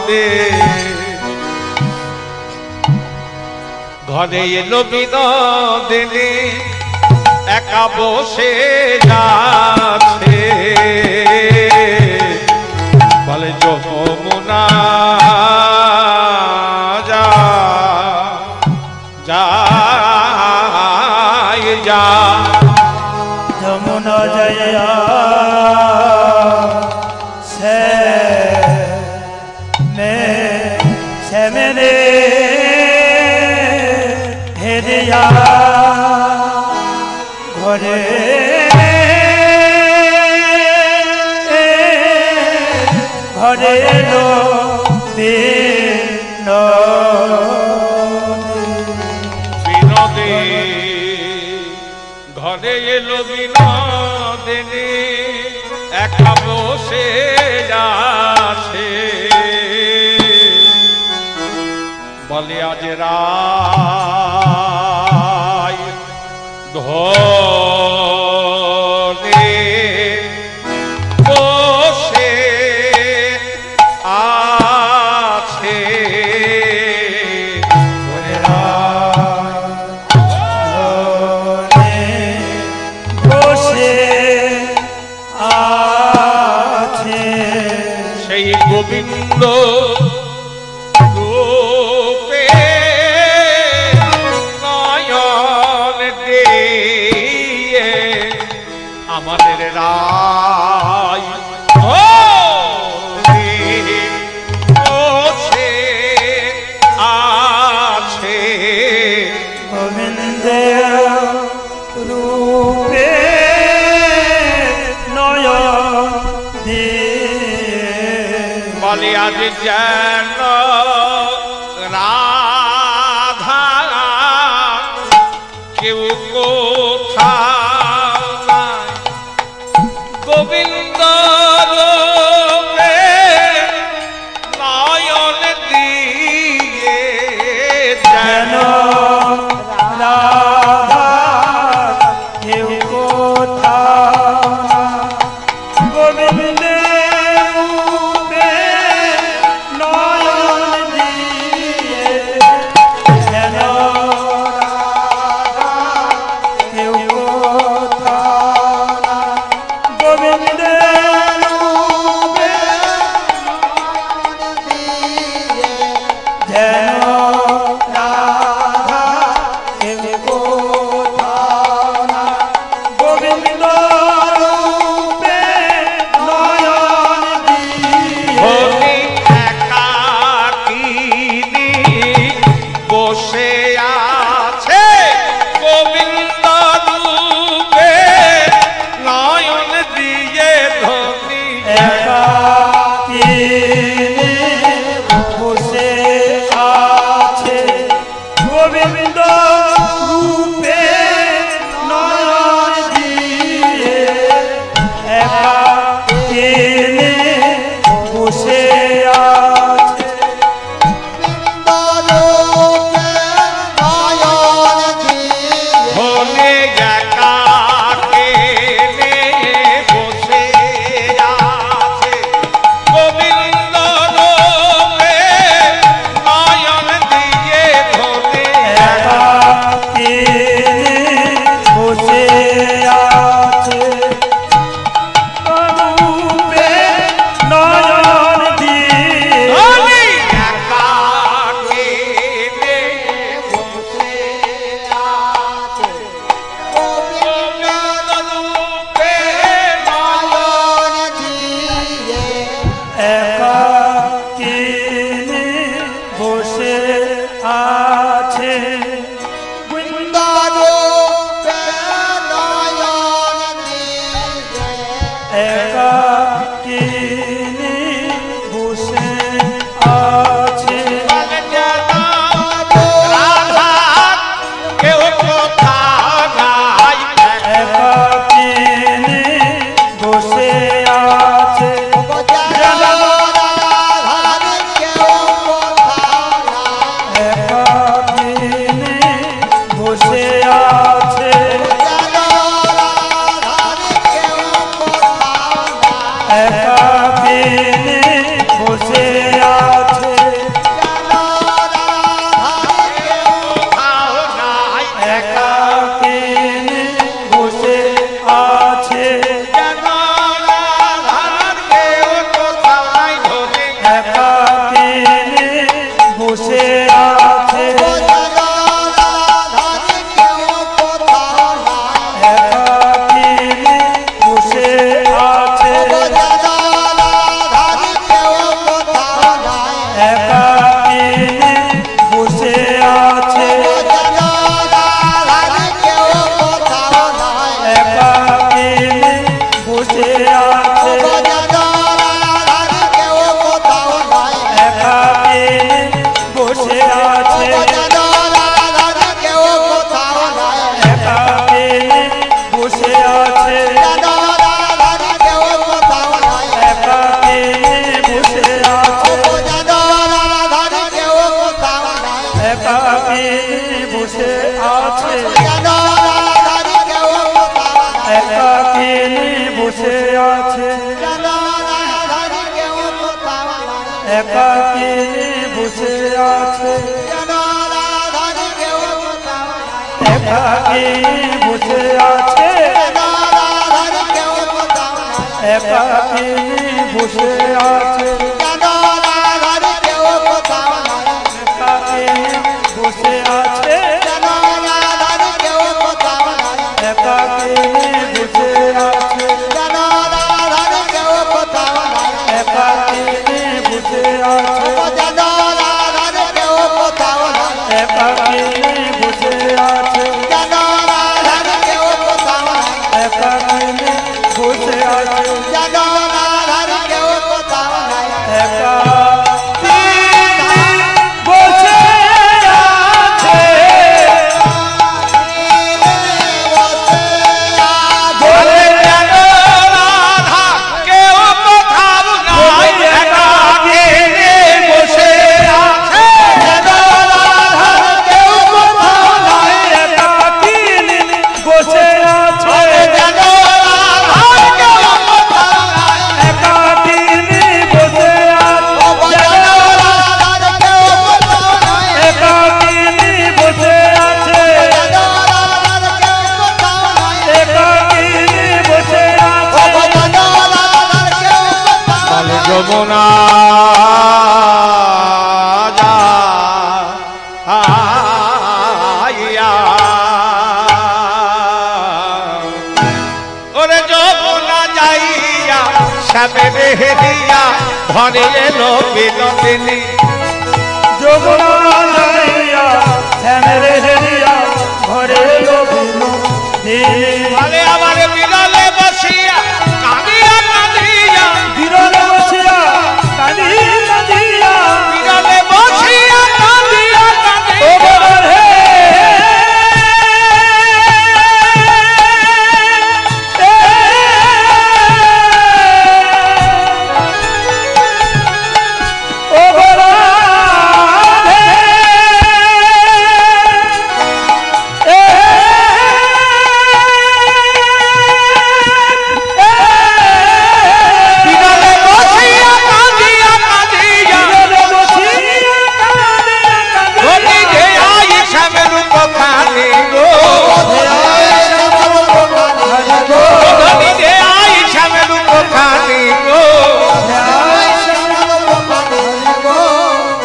S1: দে ঘরে এলো বিনোদিনী একা বসে যাচ্ছে বলে যমুনা যা যা
S2: যমুনা জয়া মেরে হেরিয়া ঘরে ঘরে এলো
S1: বিনোদে ঘরে এলো বিনোদিনী একা বসে যাচ্ছে বলে আজ রায় ধরে বসে আছে
S2: বসে আছে
S1: সেই গোবিন্দ রূপে নয়ন দিয়ে আমাদের রায় বসে আছে
S2: গোবিন্দ রূপে নয়ন দিয়ে
S1: বলে আজ যেন রাধা কেউ কোথাও নাই গোবিন্দ রূপে নয়ন দিয়ে যেন
S2: রাধা কেউ কোথাও গোবিন্দ রূপে নয়ন দিয়ে যেন রাধা কেউ কোথাও গোবিন্দ রূপে যেন রাধা কেউ কোথাও না গোবিন্দ রূপে নয়ন দিয়ে
S1: হরি একাকিনী বসে আছে গোবিন্দ রূপে নয়ন দিয়ে ধনী
S2: একাকিনী বসে বসে আছে একাকিনী বসে আছে
S1: রাধা কেউ কোথাও নাই
S2: একাকিনী বসে আছে একাকিনী বসে আছে একাকিনী বসে আছে
S1: কোথাও নাই
S2: একাকিনী বসে আছে
S1: যেন রাধার কেউ কোথাও নাই ধরে
S2: একাকিনী বসে আছে একাকিনী বসে আছে একাকিনী বসে আছে একাকিনী বসে আছে একাকিনী বসে আছে একাকিনী বসে আছে একাকিনী বসে আছে একাকিনী বসে আছে একাকিনী বসে আছে একাকিনী বসে আছে একাকিনী বসে আছে একাকিনী বসে আছে একাকিনী বসে আছে একাকিনী বসে আছে একাকিনী বসে আছে একাকিনী বসে আছে একাকিনী বসে আছে
S1: বলে যেন রাধা কেউ কোথাও নাই একাকিনী বসে আছে
S2: একাকিনী বসে আছে
S1: যেন রাধার কেউ কোথাও নাই
S2: একাকিনী বসে আছে একাকিনী বসে আছে একাকিনী বসে আছে
S1: বলে যমুনা যাইয়া ওরে যমুনা যাইয়া শ্যামের হেরিয়া ধরে এলো বিনোদিনী
S2: যমুনা যাইয়া শ্যামের হেরিয়া ঘরে লোভিনো
S1: বলে আমার বিরলে বসিয়া কাঁদিয়া কাঁদিয়া
S2: বিরল বসিয়া কাঁদি কাঁদিয়া
S1: বিরলে বসিয়া কাঁদিয়া
S2: ও
S1: কাঁদিয়া
S2: বল হে ও বল
S1: বিরলে বসিয়া কাঁদিয়া কাঁদিয়া ধরি যে আই শ্যামের উপখানি গো ধরি যে আই শ্যামের উপখানি গো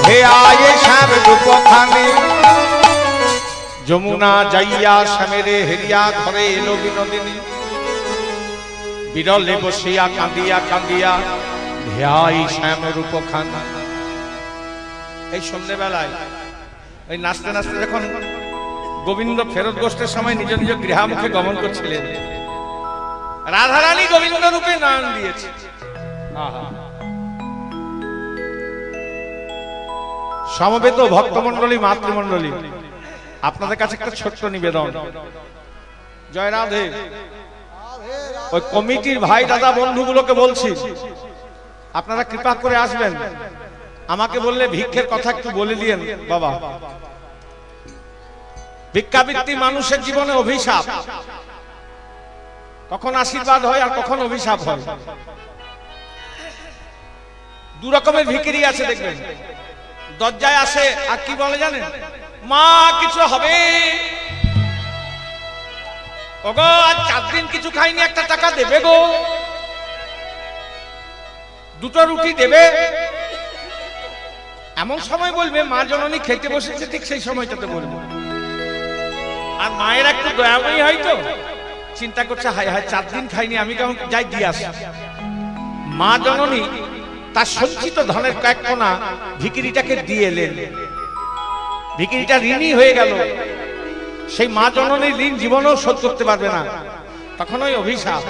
S1: হে আয় শ্যামের উপখানি যমুনা যাইয়া শ্যামেরে হেরিয়া ঘরে এলো বিনোদিনী বিরলে বসিয়া কাঁদিয়া কাঁদিয়া ধ্যাই শ্যাম রূপখানা এই সন্ধ্যেবেলায় ওই নাচতে নাচতে যখন গোবিন্দ ফেরত গোষ্ঠের সময় নিজ নিজ গৃহামুখে গমন করছিলেন, রাধারানী গোবিন্দ রূপে নয়ন দিয়েছে। সমবেত ভক্তমন্ডলী, মাতৃমন্ডলী, আপনাদের কাছে একটা ছোট্ট নিবেদন। জয় রাধে। ওই কমিটির ভাই দাদা বন্ধুগুলোকে বলছি, আপনারা কৃপা করে আসবেন। আমাকে বললে ভিক্ষের কথা একটু বলে দিয়েন বাবা। ভিক্ষাবৃত্তি মানুষের জীবনে অভিশাপ, কখন আশীর্বাদ হয় আর কখন অভিশাপ হয়। দু রকমের ভিখিরি আছে দেখবেন। দরজায় আসে আর কি বলে জানেন, মা কিছু হবে, ওগো আজ 4 দিন কিছু খাইনি, একটা টাকা দেবে গো, 2টো রুটি দেবে। এমন সময় বলবে মা জননী খেতে বসেছে, ঠিক সেই সময়টাতে বলবে। আর মায়ের একটু দয়াময়ী হয়তো চিন্তা করছে, হায় হায় 4 দিন খাইনি, আমি কেমন যাই দিয়ে আসি। মা জননী তার সঞ্চিত ধনের কয়েক কোনা ভিখিরিটাকে দিয়ে এলেন। ভিখিরিটা ঋণী হয়ে গেল, সেই মা জননীর ঋণ জীবনেও শোধ করতে পারবে না, তখন ওই অভিশাপ।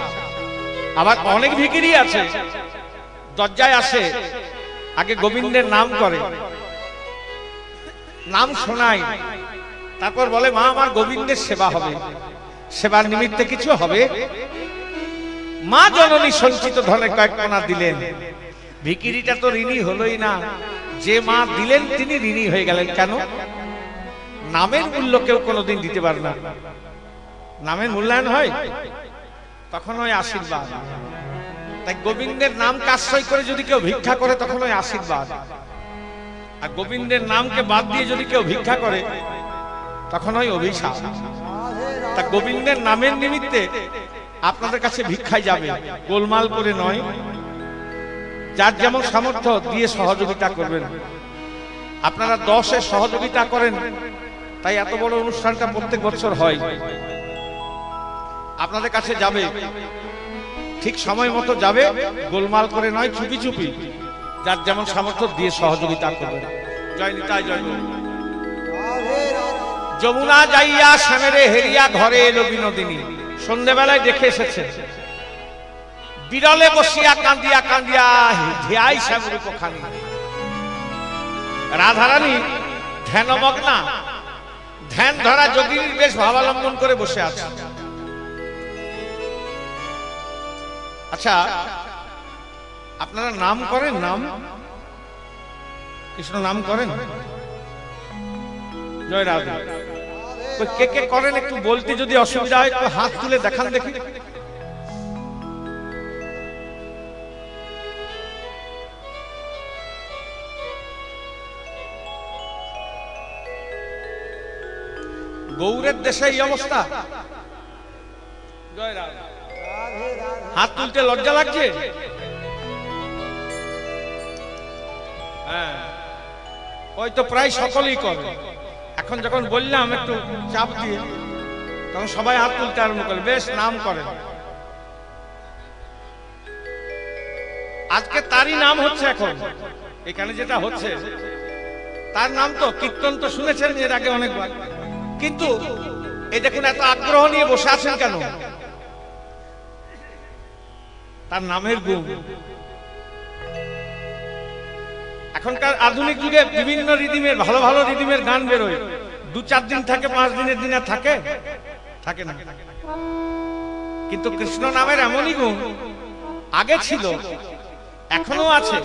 S1: আবার অনেক ভিখিরি আছে দরজায় আসে, আগে গোবিন্দের নাম করে, নাম শোনায়, তারপর বলে মা আমার গোবিন্দের সেবা হবে, সেবার নিমিত্তে কিছু হবে। মা জননী সঞ্চিত ধনের কয়েক কোনা দিলেন, ভিখিরিটা তো ঋণী হলোই না, যে মা দিলেন তিনি ঋণী হয়ে গেলেন। কেন? নামের মূল্য কেউ কোনোদিন দিতে পারে না। নামের মূল্যায়ন হয় তখন ওই আশীর্বাদ। তাই গোবিন্দের নামকে আশ্রয় করে যদি কেউ ভিক্ষা করে তখন ওই আশীর্বাদ। আর গোবিন্দের নামকে বাদ দিয়ে যদি কেউ ভিক্ষা করে তখন ওই অভিশাপ। তা গোবিন্দের নামের নিমিত্তে আপনাদের কাছে ভিক্ষায় যাবে, গোলমাল করে নয়। যার যেমন সামর্থ্য দিয়ে সহযোগিতা করবেন। আপনারা 10-এ সহযোগিতা করেন, তাই এত বড় অনুষ্ঠানটা প্রত্যেক বছর হয়। আপনাদের কাছে যাবে, ঠিক সময় মতো যাবে, গোলমাল করে নয়, চুপি চুপি যার যেমন সামর্থ্য দিয়ে সহযোগিতা করবেন। জয় নিতাই, জয় গুরু। যমুনা যাইয়া শ্যামেরে হেরিয়া ঘরে এলো বিনোদিনী। সন্ধ্যেবেলায় দেখে এসেছে, বিরলে বসিয়া কান্দিয়া কান্দিয়া ধিয়াই শ্যামের উপখানি। রাধারানী ধ্যানমগ্না, ধ্যান ধরা যোগীর বেশ ভাবালম্বন করে বসে আছে। আচ্ছা, আপনারা নাম করেন? নাম কৃষ্ণ নাম করেন? জয় রাধা। কে কে করেন একটু বলতে যদি অসুবিধা হয় একটু হাত তুলে দেখান দেখি। গৌরের দেশে এই অবস্থা। জয় রাধা। হাত তুলতে লজ্জা লাগছে? হ্যাঁ, ওই তো প্রায় সকলেই করে। এখন যখন বললাম একটু চাপ দিয়ে, তখন সবাই হাত তুলতে আরম্ভ করে, বেশ নাম করেন। আজকে তারই নাম হচ্ছে, এখন এখানে যেটা হচ্ছে তার নাম। তো কীর্তন তো শুনেছেন এর আগে অনেকবার, কিন্তু এই দেখুন এত আগ্রহ নিয়ে বসে আছেন কেন? তার নামের গুণ। এখনকার আধুনিক যুগে বিভিন্ন রিদিমের, ভালো ভালো রিদিমের গান বেরোয়, 2-4 দিন থাকে, 5 দিনের দিন আর থাকে না। কিন্তু কৃষ্ণ নামের এমনই গুণ আগে ছিল, এখনো আছে,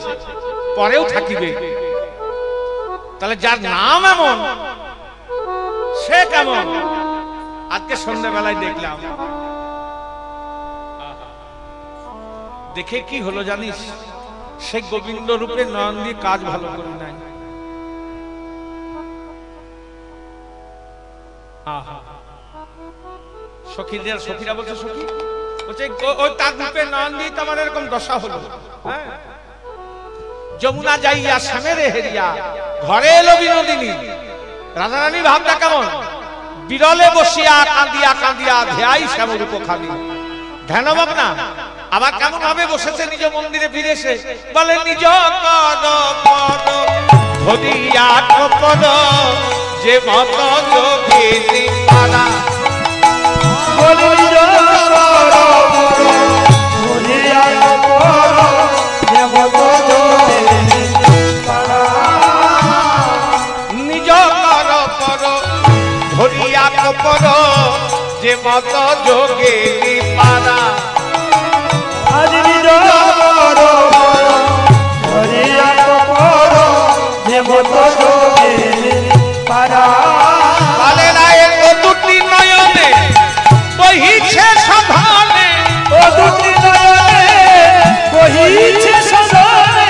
S1: পরেও থাকিবে। তাহলে যার নাম এমন, সে কেমন? আজকে সন্ধ্যাবেলায় দেখলাম, দেখে কি হলো জানিস? সে গোবিন্দ রূপে নয়ন দিয়ে কাজ ভালো করে নাই। সখীরা বলছে, সখী বলছে ওই তার রূপে নয়ন দিয়ে তো আমার এরকম দশা হলো। হ্যাঁ, যমুনা যাইয়া শ্যামেরে হেরিয়া ঘরে এলো বিনোদিনী। রাধারানী ভাবটা কেমন? বিরলে বসিয়া কাঁদিয়া কাঁদিয়া ধ্যাই শ্যামের উপখানি। ধ্যানমগ্না। আবার কেমন ভাবে বসেছে নিজ মন্দিরে ফিরে এসে, বলে নিজ পদ পদ ধরিয়া কপর যে মত যোগিনী পারা নিজ কর পর ধরিয়া কপর যে মত যোগিনী পারা কালে রায়ের ও দুটি নয়নে বহিছে সধানে ও দুটি নয়নে বহিছে সধানে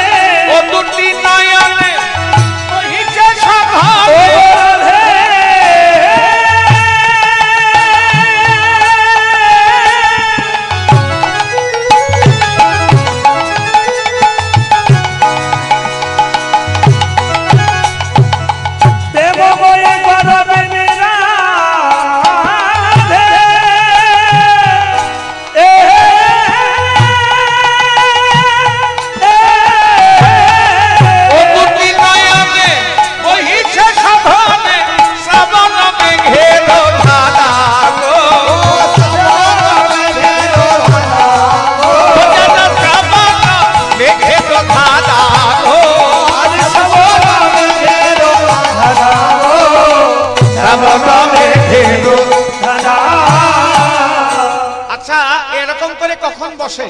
S1: আচ্ছা এরকম করে কখন বসে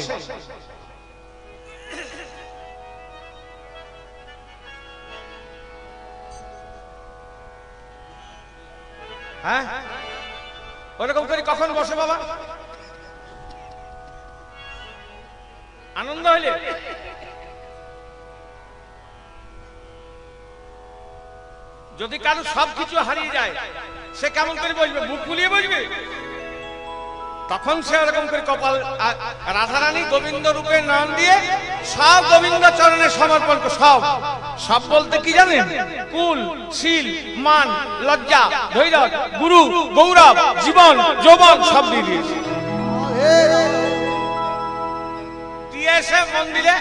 S1: হ্যাঁ ওরকম করে কখন বসে বাবা আনন্দ হইলে যদি কারো সবকিছু হারিয়ে যায় সে কেমন করে বসবে মুখ ফুলিয়ে বসবে তখন সে এরকম করে কপাল রাধারানী গোবিন্দ রূপে নাম দিয়ে সব গোবিন্দ চরণে সমর্পণ সব সব বলতে কি জানেন কুল শীল মান লজ্জা ধৈর্য গুরু গৌরব জীবন যৌবন সব দিয়ে দিয়েছে দিয়েছে মন্দিরে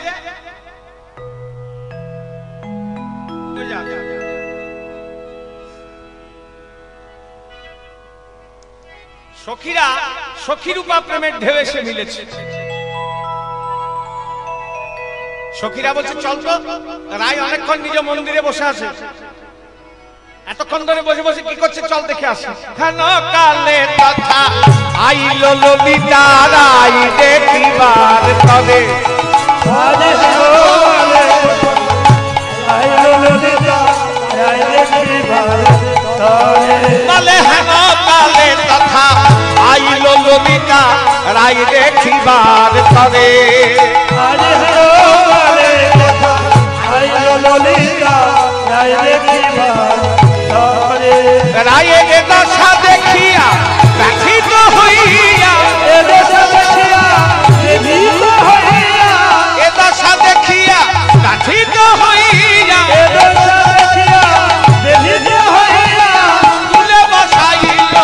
S1: সখীরা সখীরূপা প্রেমের ঢেউ এসে মিলেছে সখীরা বলছে চল তো রায় অনেকক্ষণ নিজ মন্দিরে বসে আছে এতক্ষণ ধরে বসে বসে কি করছে চল দেখে আসি হেন কালে তথা আইলো ললিতা রাই দেখিবার তবে কালে হেন কালে তথা আইলো ললিতা রাই দেখিবার তবে রায়ের দশা দেখিয়া ব্যথিত হইয়া এ দশা দেখিয়া ব্যথিত হইয়া তুলে বসাইল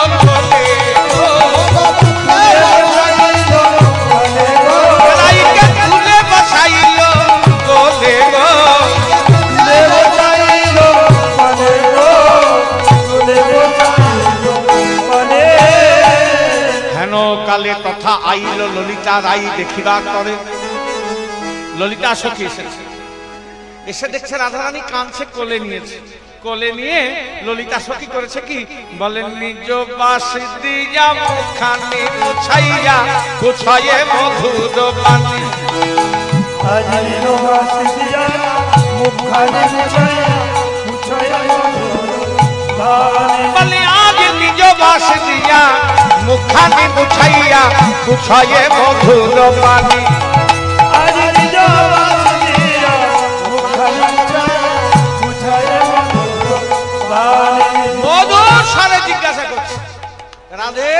S1: রাইকে তুলে বসাইল কোলে কালে তথা আইল ললিতা রাই দেখিবার করে ললিতা সখী এসেছে এসে দেখছে রাধারানী কাঁদছে কোলে নিয়েছে কোলে নিয়ে ললিতা সখী করেছে কি বলেন নিজ বাসি দিয়া মুখানি মুছাইয়া গুছায়ে মধুর পানি বলে আজ নিজ বাসি দিয়া মুখানি মুছাইয়া গুছায়ে মধুর পানি মধুর স্বরে জিজ্ঞাসা করছে রাধে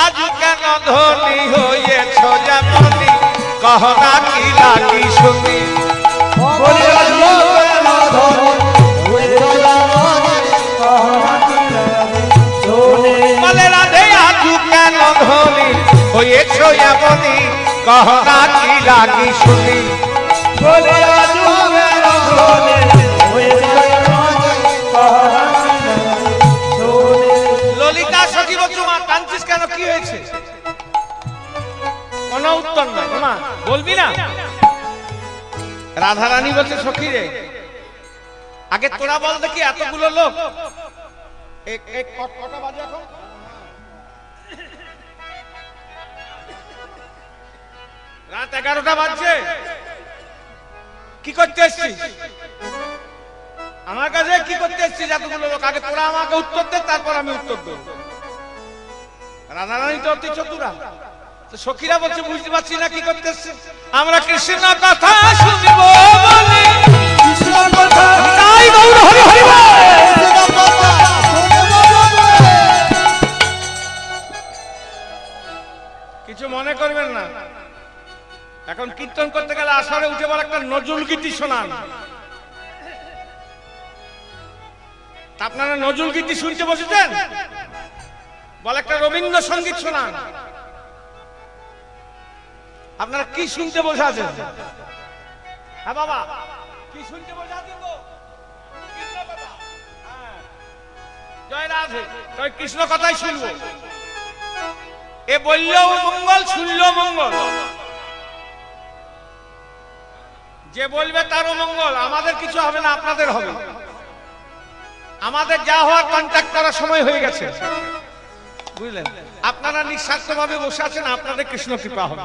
S1: আজ কেন ধনী হয়েছ যেমনি কহনা কি লাগি শুনি বলে রাধে আজ কেন ধনী হয়েছ এমনি কহনা কি লাগি শুনি বলে না উত্তর না মা বলবি না রাধারানী বলছে সখী রে আগে তোরা বল দেখি এতগুলো লোক কটা বাজে এখন রাত 11টা বাজছে কি করতে এসছিস আমার কাছে কি করতে এসছিস এতগুলো লোক আগে তোরা আমাকে উত্তর দে তারপর আমি উত্তর দেব রাধারানী তো অতি চতুরা সখীরা বলছে বুঝতে পারছি না কি করতে এসছিস আমরা কৃষ্ণ কথা শুনবো বলে
S2: কৃষ্ণ কথা
S1: তাই গৌর হরি হরি বল কিছু মনে করবেন না এখন কীর্তন করতে গেলে আসরে উঠে বল একটা নজরুল গীতি শোনান আপনারা নজরুল গীতি শুনতে বসেছেন বল একটা রবীন্দ্রসঙ্গীত শোনান আপনারা কি শুনতে বসে আছেন হ্যাঁ বাবা কি শুনতে বসে আছেন গো কৃষ্ণ কথা হ্যাঁ জয় রাধে তাই কৃষ্ণ কথাই শুনবো এ বললেও মঙ্গল শুনলেও মঙ্গল যে বলবে তারও মঙ্গল আমাদের কিছু হবে না আপনাদের হবে আমাদের যা হওয়ার কন্ট্যাক্ট করার সময় হয়ে গেছে বুঝলেন আপনারা নিঃস্বার্থভাবে বসে আছেন আপনাদের কৃষ্ণ কৃপা হবে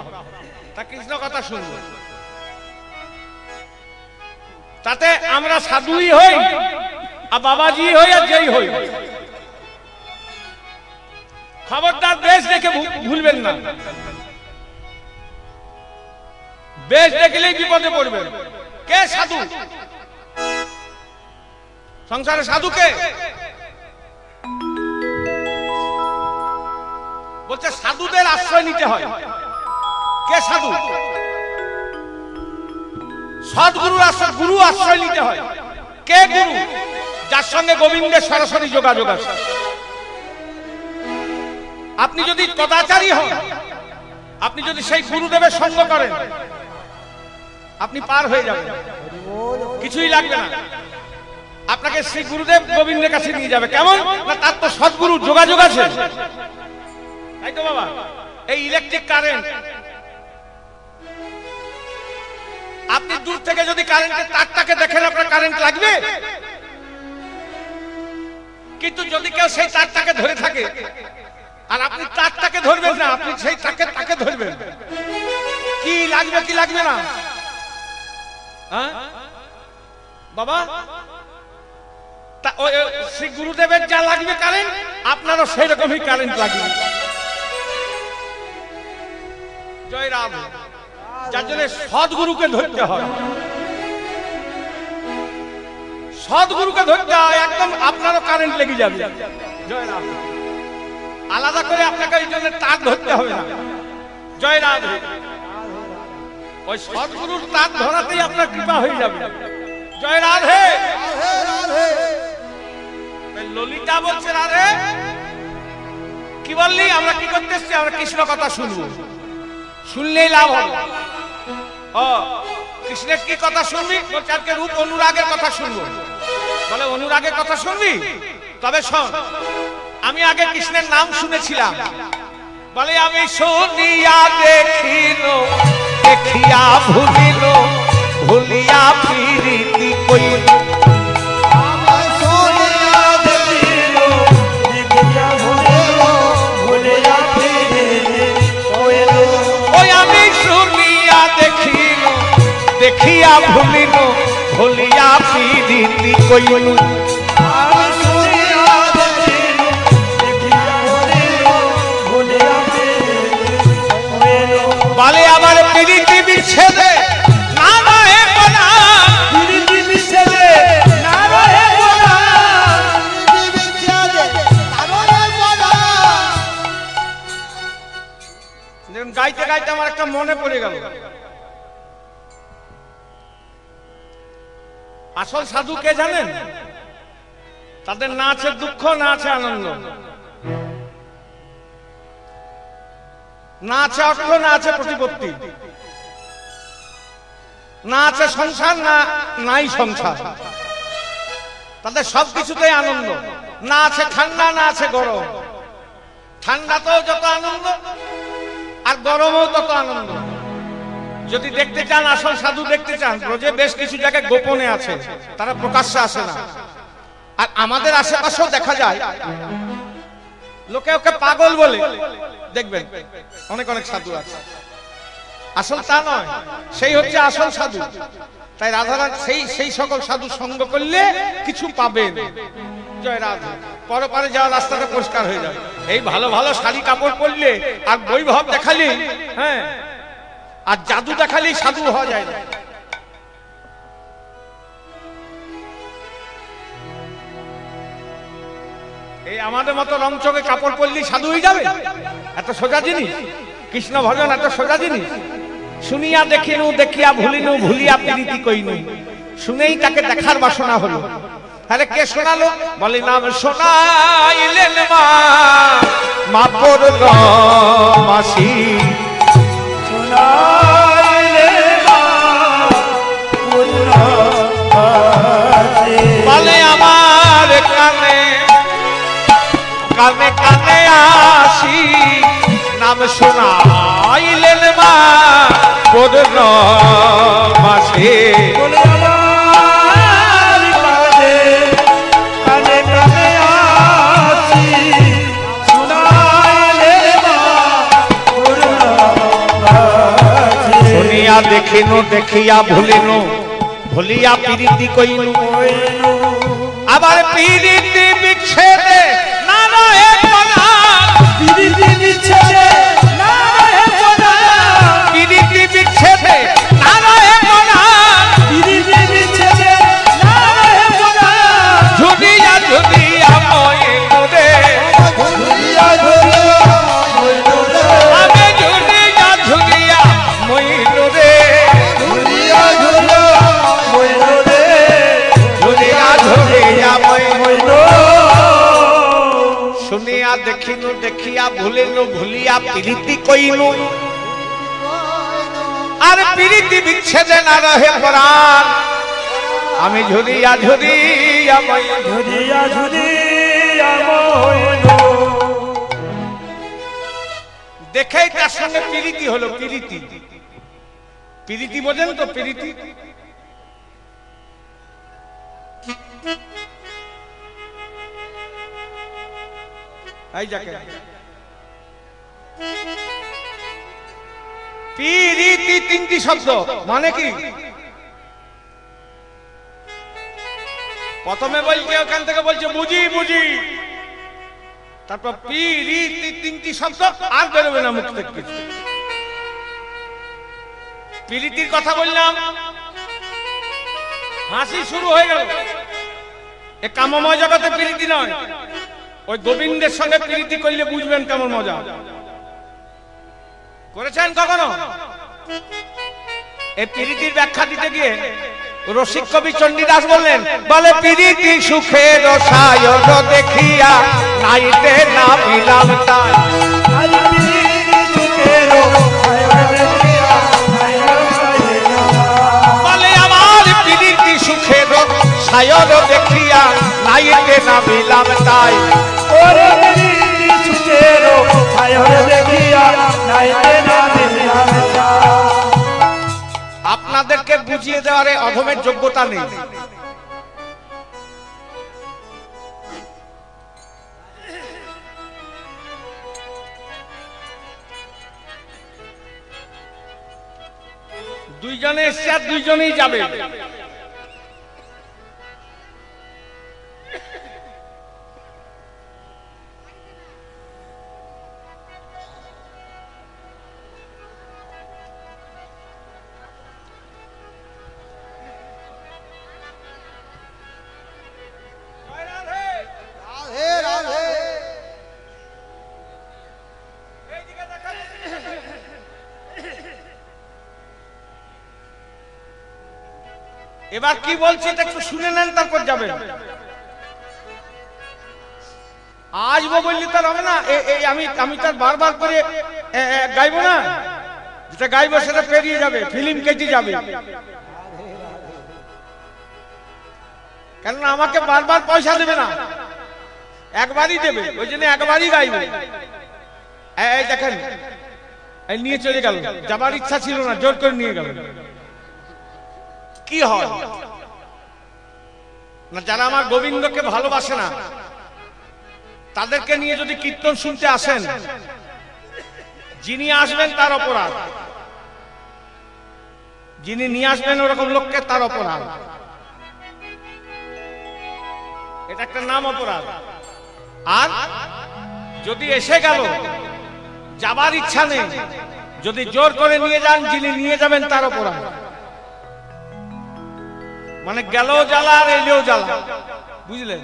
S1: তা কৃষ্ণ কথা শুনবো তাতে আমরা সাধুই হই আর বাবাজি হই আর যেই হই খবরদার বেশ দেখে ভুলবেন না বেশ দেখলেই বিপদে পড়বেন কে সাধু সংসারে সাধু কে বলছে সাধুদের আশ্রয় নিতে হয় কে সাধু সদ্গুরুর আশ্রয় গুরু আশ্রয় নিতে হয় কে গুরু যার সঙ্গে গোবিন্দের সরাসরি যোগাযোগ আছে আপনি যদি তদাচারী হন আপনি যদি সেই গুরুদেবের সঙ্গ করেন আপনি পার হয়ে যাবেন কিছুই লাগবে না আপনাকে শ্রী গুরুদেব গোবিন্দের কাছে নিয়ে যাবে কেমন না তার তো সদ্গুরু যোগাযোগ আছে তাই তো বাবা এই ইলেকট্রিক কারেন্ট আপনি দূর থেকে যদি কারেন্টের তারটাকে দেখেন আপনার কারেন্ট লাগবে কিন্তু যদি কেউ সেই তারটাকে ধরে থাকে আর আপনি তারটাকে ধরবেন না আপনি সেই তাকে ধরবেন কি লাগবে কি লাগবে না বাবা শ্রী গুরুদেবের যা লাগবে কারেন্ট আপনারও সেই রকমই কারেন্ট লাগবে জয় রাম যার জন্য সদ্গুরুকে ধরতে হয় সদ্গুরুকে ধরতে হয় একদম আপনারও কারেন্ট লেগে যাবে জয় রাম আলাদা করে আপনাকে এই জন্য তার ধরতে হবে না জয় রাধে ওই সদ্গুরুর তার ধরাতেই আপনার কৃপা হয়ে যাবে জয় রাধে ললিতা বলছে রাধে কি বললি আমরা কি করতে এসছি আমরা কৃষ্ণ কথা শুনবো শুনলেই লাভ হবে ও কৃষ্ণের কি কথা শুনবি বলছে আজকে রূপ অনুরাগের কথা শুনবো বলে অনুরাগের কথা শুনবি তবে শোন আমি আগে কৃষ্ণের নাম শুনেছিলাম বলে আমি শুনিয়া দেখিল দেখিয়া ভুলিল ভুলিয়া প্রীতি কইল ওই আমি শুনিয়া দেখিল দেখিয়া ভুলিল ভুলিয়া প্রীতি কইল বলে আমার প্রীতি বিচ্ছেদে না রহে গোনা প্রীতি বিচ্ছেদে না রহে গোনা প্রীতি বিচ্ছেদে না রহে গোনা যেন গাইতে গাইতে আমার একটা মনে পড়ে গেল আসল সাধু কে জানেন তাদের না আছে দুঃখ না আছে আনন্দ না আছে অর্থ না আছে প্রতিপত্তি না আছে সংসার না নাই সংসার তাদের সবকিছুতেই আনন্দ না আছে ঠান্ডা না আছে গরম ঠান্ডাতেও যত আনন্দ আর গরমেও তত আনন্দ। যদি দেখতে চান, আসল সাধু দেখতে চান, রোজে বেশ কিছু জায়গায় গোপনে আছে, তারা প্রকাশ্যে আসে না। আর আমাদের আশেপাশেও দেখা যায় লোকে ওকে পাগল বলে, দেখবেন অনেক অনেক সাধু আছে, আসল তা নয়, সেই হচ্ছে আসল সাধু। তাই রাধারানী সেই সকল সাধু সঙ্গ করলে কিছু পাবেন। জয় রাধা। পরপারে যাওয়ার রাস্তাটা পরিষ্কার হয়ে যাবে। এই ভালো ভালো শাড়ি কাপড় পরলে আর বৈভব দেখালি, হ্যাঁ, আর জাদু দেখালি সাধু হওয়া যায় না। এই আমাদের মতো রংচঙে কাপড় পরলি সাধু হয়ে যাবে? এত সোজা জিনিস কৃষ্ণ ভজন, এত সোজা জিনিস। শুনিয়া দেখিনু, দেখিয়া ভুলিনু, ভুলিয়া প্রীতি কইনু, শুনেই তাকে দেখার বাসনা হলো। আরে কে শোনালো? বলে নাম শোনাইলেন মা, মা পূর্ণ মাসি, বলে আমার কানে কানে কানে আসি, নাম শোনাইলেন মা পূর্ণ মাসি। শুনিয়া দেখিনু, দেখিয়া ভুলিনু, ভুলিয়া প্রীতি কইনু, আবার প্রীতি বিচ্ছেদে না রহে পরাণ, প্রীতি বিচ্ছেদে না রহে পরাণ, প্রীতি বিচ্ছেদে না রহে পরাণ, প্রীতি বিচ্ছেদে না রহে পরাণ। ঝুলিয়া ঝুলিয়া মইনু রে, ঝুলিয়া ঝুলিয়া মইনু রে, আমি ঝুলিয়া ঝুলিয়া মইনু রে, ঝুলিয়া ঝুলিয়া মইনু রে, ঝুলিয়া ঝুলিয়া মইনু। শুনিয়া দেখিনু, দেখিয়া ভুলিনু, ভুলিয়া প্রীতি কইনু, আর প্রীতি বিচ্ছেদে না রহে পরাণ, আমি ঝুলিয়া ঝুলিয়া মইনু, ঝুলিয়া ঝুলিয়া মইনু। দেখেই তার সঙ্গে প্রীতি হলো। প্রীতি, প্রীতি বোঝেন তো? প্রীতি এই যাকে প্রীতি, তিনটি শব্দ, মানে কি? প্রথমে বলছে, ওখান থেকে বলছে বুঝি বুঝি, তারপর প্রীতি, তিনটি শব্দ, আর বেরোবে না মুখ থেকে কিছু। প্রীতির কথা বললাম, হাসি শুরু হয়ে গেল। এ কামময় জগতে প্রীতি নয়, ওই গোবিন্দের সঙ্গে প্রীতি করলে বুঝবেন কেমন মজা। করেছেন কখনো? এই প্রীতির ব্যাখ্যা দিতে গিয়ে রসিক কবি চণ্ডীদাস বললেন, বলে প্রীতি সুখের সায়ন দেখিয়া নাইতে না বিলাম তাই, বলে আমার প্রীতি সুখের সায়ন দেখিয়া নাইতে না বিলাম তাই, আপনাদেরকে বুঝিয়ে দেওয়ার অধমের যোগ্যতা নেই। দুইজনে এসছে আর দুইজনেই যাবে। এবার কি বলছে এটা একটু শুনে নেন, তারপর যাবেন। আসবো বললি তার হবে না। আমি তার বারবার করে গাইবো না, যেটা গাইবো সেটা পেরিয়ে যাবে, ফিল্ম কেটে যাবে। কেননা আমাকে বারবার পয়সা দেবে না, একবারই দেবে, ওই জন্য একবারই গাইবে। এই দেখেন এই নিয়ে চলে গেল, যাবার ইচ্ছা ছিল না, জোর করে নিয়ে গেল। কি হয় না, যারা আমার গোবিন্দকে ভালোবাসে না তাদেরকে নিয়ে যদি কীর্তন শুনতে আসেন, যিনি আসবেন তার অপরাধ, যিনি নিয়ে আসবেন ওরকম লোককে তার অপরাধ। এটা একটা নাম অপরাধ। আর যদি এসে গেল, যাবার ইচ্ছা নেই, যদি জোর করে নিয়ে যান, যিনি নিয়ে যাবেন তার অপরাধ। মানে গেলেও জ্বালা আর এলেও জ্বালা, বুঝলেন?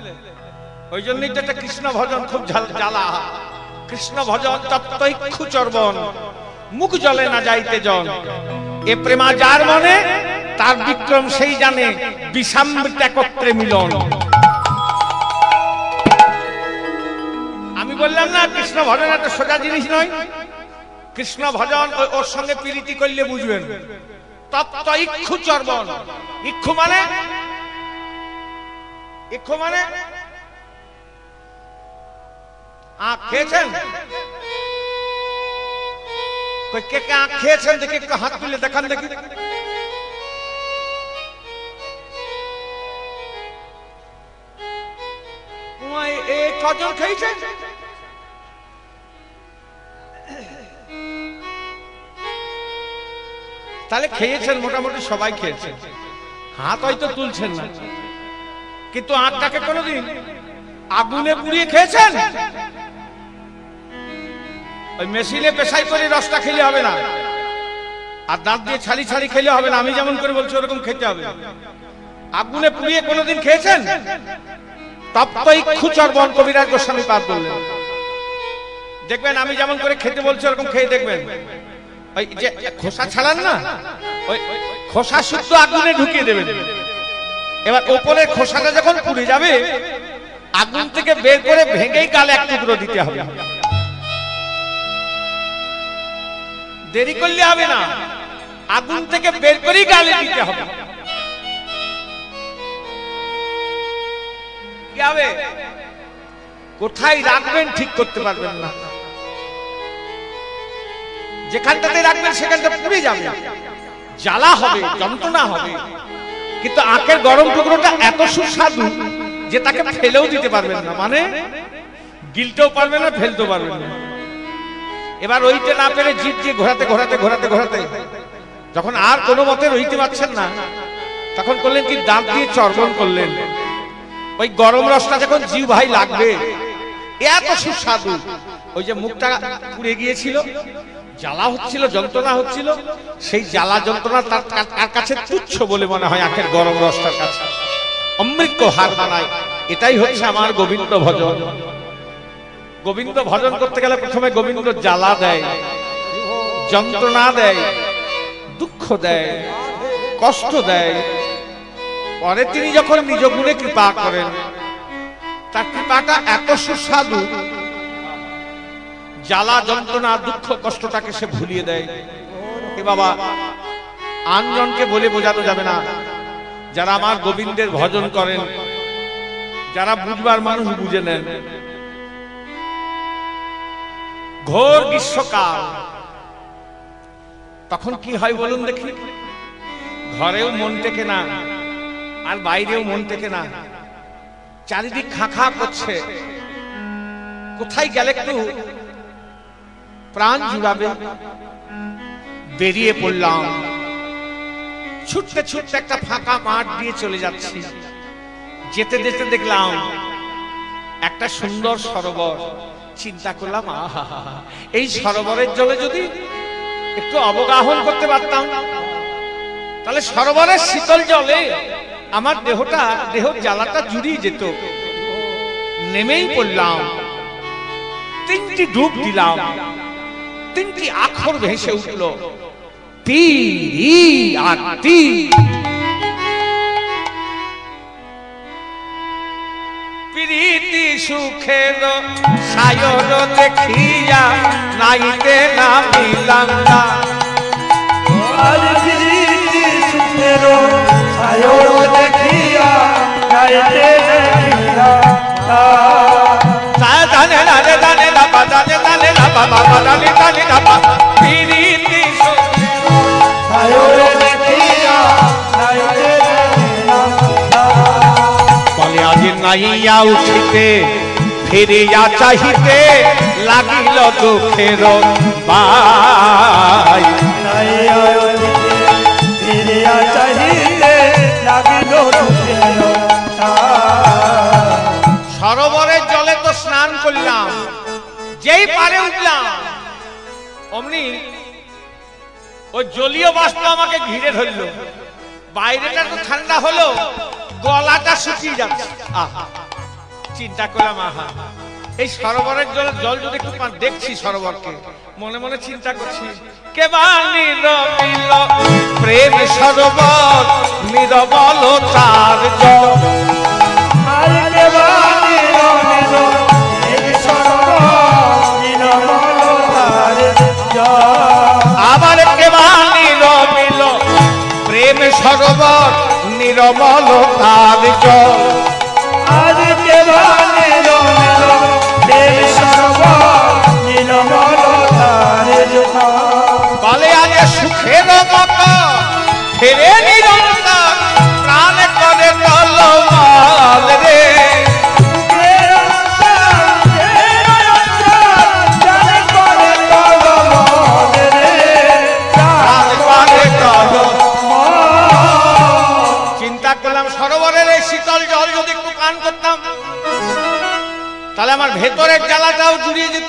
S1: ওই জন্যই তো একটা কৃষ্ণ ভজন খুব জ্বালা। কৃষ্ণ ভজন তত্ত্বইক্ষু চর্বণ, মুখ জলে না যাইতে জন। এ প্রেমা যার মনে, তার বিক্রম সেই জানে, বিষামৃত একত্রে মিলন। আমি বললাম না কৃষ্ণ ভজন একটা সোজা জিনিস নয়। কৃষ্ণ ভজন ওর সঙ্গে প্রীতি করলে বুঝবেন। তত্ত্বইক্ষু চর্বণ, ইক্ষু মানে, ইক্ষু মানে আখ খেয়েছেন? কে কে আখ খেয়েছেন দেখি একটু হাত তুলে দেখান দেখি। কজন খেয়েছেন? তাহলে খেয়েছেন, মোটামুটি সবাই খেয়েছেন। হাত হয়তো তুলছেন না, কিন্তু আখটাকে কোনোদিন আগুনে পুড়িয়ে খেয়েছেন? ওই মেশিনে পেশাই করে রসটা খেলে হবে না, আর দাঁত দিয়ে ছাড়ি ছাড়ি খেলে হবে না। আমি যেমন করে বলছি ওরকম খেতে হবে। আগুনে পুড়িয়ে কোনোদিন খেয়েছেন? তপ্তইক্ষু চর্বণ কবিরাজ গোস্বামী পাঠ করলেন। দেখবেন আমি যেমন করে খেতে বলছি ওরকম খেয়ে দেখবেন। ওই যে খোসা ছাড়ান না, ওই খোসা শুদ্ধ আগুনে ঢুকিয়ে দেবেন। এবার ওপরের খোসাটা যখন পুড়ে যাবে, আগুন থেকে বের করে ভেঙেই গালে এক টুকরো দিতে হবে। দেরি করলে হবে না, আগুন থেকে বের করেই গালে দিতে হবে। কি হবে? কোথায় রাখবেন ঠিক করতে পারবেন না। যেখানটাতে রাখবেন সেখানটা পুড়ে যাবে, জ্বালা হবে, যন্ত্রণা হবে। কিন্তু আখের গরম টুকরোটা এত সুস্বাদু যে তাকে ফেলেও দিতে পারবেন না, মানে গিলতেও পারবেন না, ফেলতেও পারবেন না। এবার রইতে না পেরে জিভ দিয়ে ঘোরাতে ঘোরাতে ঘোরাতে ঘোরাতে যখন আর কোনো মতে রইতে পারছেন না, তখন করলেন কি, দাঁত দিয়ে চর্বণ করলেন। ওই গরম রসটা যখন জিভ ভাই লাগবে, এত সুস্বাদু। ওই যে মুখটা পুড়ে গিয়েছিল, জ্বালা হচ্ছিল, যন্ত্রণা হচ্ছিল, সেই জ্বালা যন্ত্রণা তার কাছে তুচ্ছ বলে মনে হয় আখের গরম রসটার কাছে। অমৃত হার বানায়। এটাই হচ্ছে আমার গোবিন্দ ভজন। গোবিন্দ ভজন করতে গেলে প্রথমে গোবিন্দ জ্বালা দেয়, যন্ত্রণা দেয়, দুঃখ দেয়, কষ্ট দেয়। পরে তিনি যখন নিজ গুণে কৃপা করেন, তার কৃপাটা এত সুস্বাদু, জ্বালা যন্ত্রণা দুঃখ কষ্টটাকে সে ভুলিয়ে দেয়। এ বাবা, আনজনকে বলে বোঝানো যাবে না। যারা আমার গোবিন্দের ভজন করেন, যারা বুঝবার মানুষ বুঝে নেন। ঘোর গ্রীষ্মকাল, তখন কি হয় বলুন দেখি? ঘরেও মন টেকে না, আর বাইরেও মন টেকে না। চারিদিক খা খা করছে। কোথায় গেলে একটু প্রাণ জুড়াবে, বেরিয়ে পড়লাম। ছুটতে ছুটতে একটা ফাঁকা মাঠ দিয়ে চলে যাচ্ছি। যেতে যেতে দেখলাম একটা সুন্দর সরোবর। চিন্তা করলাম, আহা, এই সরোবরের জলে যদি একটু অবগাহন করতে পারতাম, তাহলে সরোবরের শীতল জলে আমার দেহ জ্বালাটা জুড়িয়ে যেত। নেমেই পড়লাম, তিনটি ডুব দিলাম, তিনটি আখর ভেসে উঠল, প্রীতি সুখের সায়র দেখিয়া নাইতে নামিলাম না।
S2: প্রীতি সুখের সায়র দেখিয়া নাইতে নামিলাম না।
S1: দানে দানে দানে দানে দানে দানে দানে দানে দানে দানে নাইয়া উঠিতে ফিরিয়া চাহিতে লাগিল দুঃখের বাই।
S2: ফিরিয়া চাহিতে লাগিল দুঃখের
S1: সরোবরের জলে তো স্নান করলাম, যেই পারে উঠলাম অমনি ওই জলীয় বাষ্প আমাকে ঘিরে ধরলো। বাইরেটা তো ঠান্ডা হলো, গলাটা শুকিয়ে যাচ্ছে। চিন্তা করলাম, আহা এই সরোবরের জল যদি একটু দেখছি সরোবরকে, মনে মনে চিন্তা করছি কে বানিল প্রেম সরোবর নিরবল তার জল। আবার কে বানিল প্রেম সরোবর নিরবল তার জল। বলে আজ সুখের মত ফেরে নিরন্তর প্রাণ করে টলমল রে। চিন্তা করলাম সরোবরের এই শীতল জল যদি একটু পান করতাম তাহলে আমার ভেতরের জ্বালাটাও জুড়িয়ে যেত।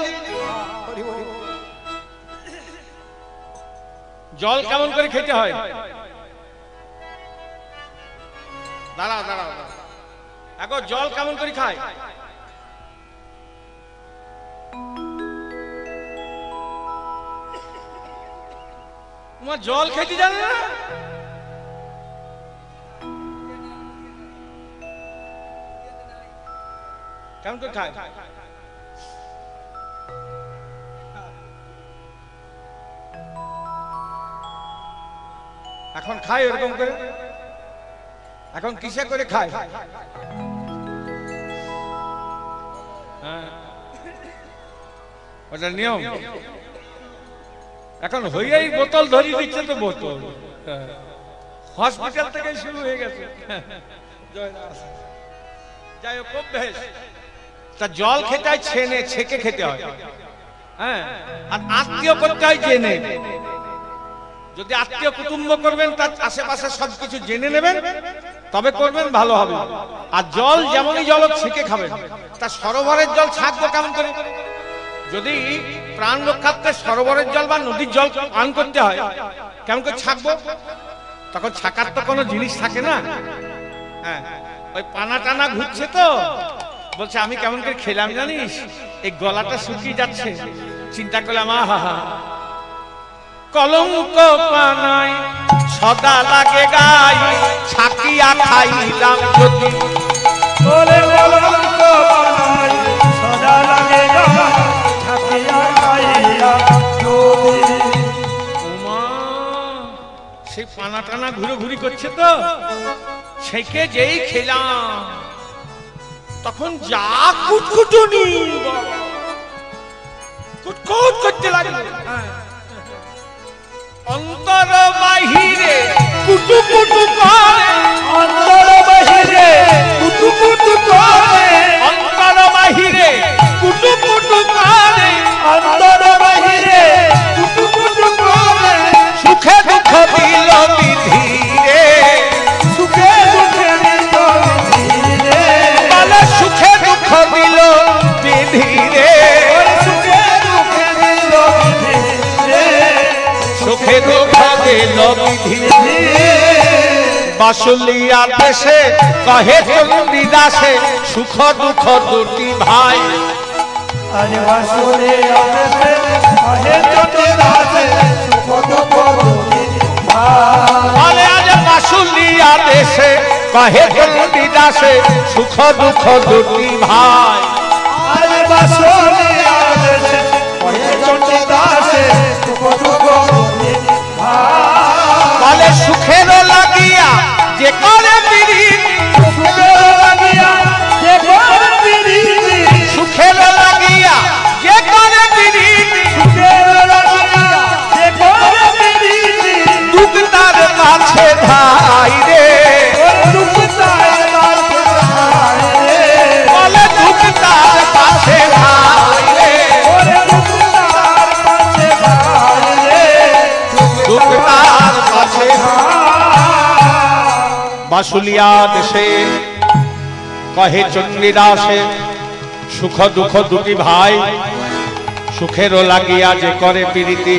S1: জল কেমন করে খেতে হয়? দাঁড়াও দাঁড়াও, এখন জল কেমন করে খায়? তোমার জল খেতে জানে না? কেমন করে খায়? এখন খায় এরকম করে? এখন কিসে করে খায়? ওটা নিয়ম। এখন হইয়াই বোতল ধরিয়ে দিচ্ছে তো, বোতল হসপিটাল থেকে শুরু হয়ে গেছে। যাই হোক, অভ্যেস। তা জল খেতে হয় ছেনে, ছেকে খেতে হয়। হ্যাঁ, আর আত্মীয় করতে হয় জেনে। যদি আত্মীয় কুটুম্ব করবেন তার আশেপাশে সবকিছু জেনে নেবেন, তবে করবেন, ভালো হবে। আর জল যেমনই জল ছেঁকে খাবেন। তা সরোবরের জল ছাঁকবো কেমন করে? যদি প্রাণ রক্ষার্থে সরোবরের জল বা নদীর জল পান করতে হয়, কেমন করে ছাঁকবো? তখন ছাকার তো কোনো জিনিস থাকে না। হ্যাঁ, ওই পানা টানা ঘুরছে তো, বলছে আমি কেমন করে খেলাম জানিস, এই গলাটা শুকিয়ে যাচ্ছে। চিন্তা করলাম, আহা কলঙ্ক পানাই সদা লাগে গাই, ছাকিয়া খাইলাম যদি। সেই পানা টানা ঘুরে ঘুরি করছে তো, ছেকে যেই খেলাম তখন যা কুটকুটুনি, কুটকুট করতে লাগলো। অন্তর বাহিরে কুটু কুটু করে,
S2: অন্তর বাহিরে কুটু কুটু করে,
S1: অন্তর বাহিরে কুটু কুটু করে,
S2: অন্তর বাহিরে কুটু কুটু করে।
S1: সুখে দুঃখ দিল বিধি রে,
S2: সুখে দুঃখে দিল বিধি রে,
S1: বলে সুখে দুঃখ দিল বিধি রে,
S2: সুখে দুঃখে দিল বিধি রে,
S1: সুখে দুঃখ দিল বিধি রে। বাসুলিয়া দেশে কহে চন্ডী দাসে, সুখ দুঃখ দুটি ভাই।
S2: আজ বাসুরে আদেশে কহে চন্ডী দাসে, সুখ দুঃখ দুটি ভাই।
S1: বলে আজ বাসুলিয়া দেশে কহে চন্ডী দাসে, সুখ দুঃখ দুটি ভাই।
S2: আজ বাসুরে আদেশে কহে চন্ডী দাসে, সুখ দুঃখ দুটি ভাই।
S1: বলে সুখের লাগিয়া যে করে বিড়ি,
S2: সুখের লাগিয়া যে করে বিড়ি,
S1: সুখের লাগিয়া যে করে বিড়ি,
S2: সুখের লাগিয়া যে করে বিড়ি,
S1: দুঃখ তার মাঝে ধাই রে,
S2: দুঃখ তার মাঝে ধাই রে,
S1: বাসুলিয়া দেশে কহে চণ্ডীদাসে সুখ দুঃখ দুটি ভাই সুখেরও লাগিয়া যে করে প্রীতি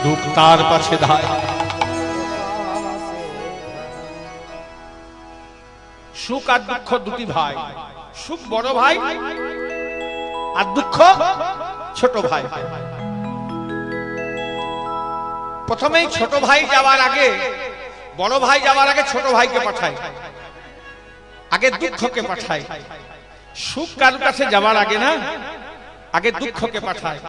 S1: দুঃখ তার পাছে ধায়। সুখ আর দুঃখ দুটি ভাই, সুখ বড় ভাই আর দুঃখ ছোট ভাই। প্রথমেই ছোট ভাই যাওয়ার আগে, বড় ভাই যাওয়ার আগে ছোট ভাইকে পাঠায়, আগে দুঃখকে পাঠায়। সুখ কারো কাছে যাওয়ার আগে না, আগে দুঃখকে পাঠায়।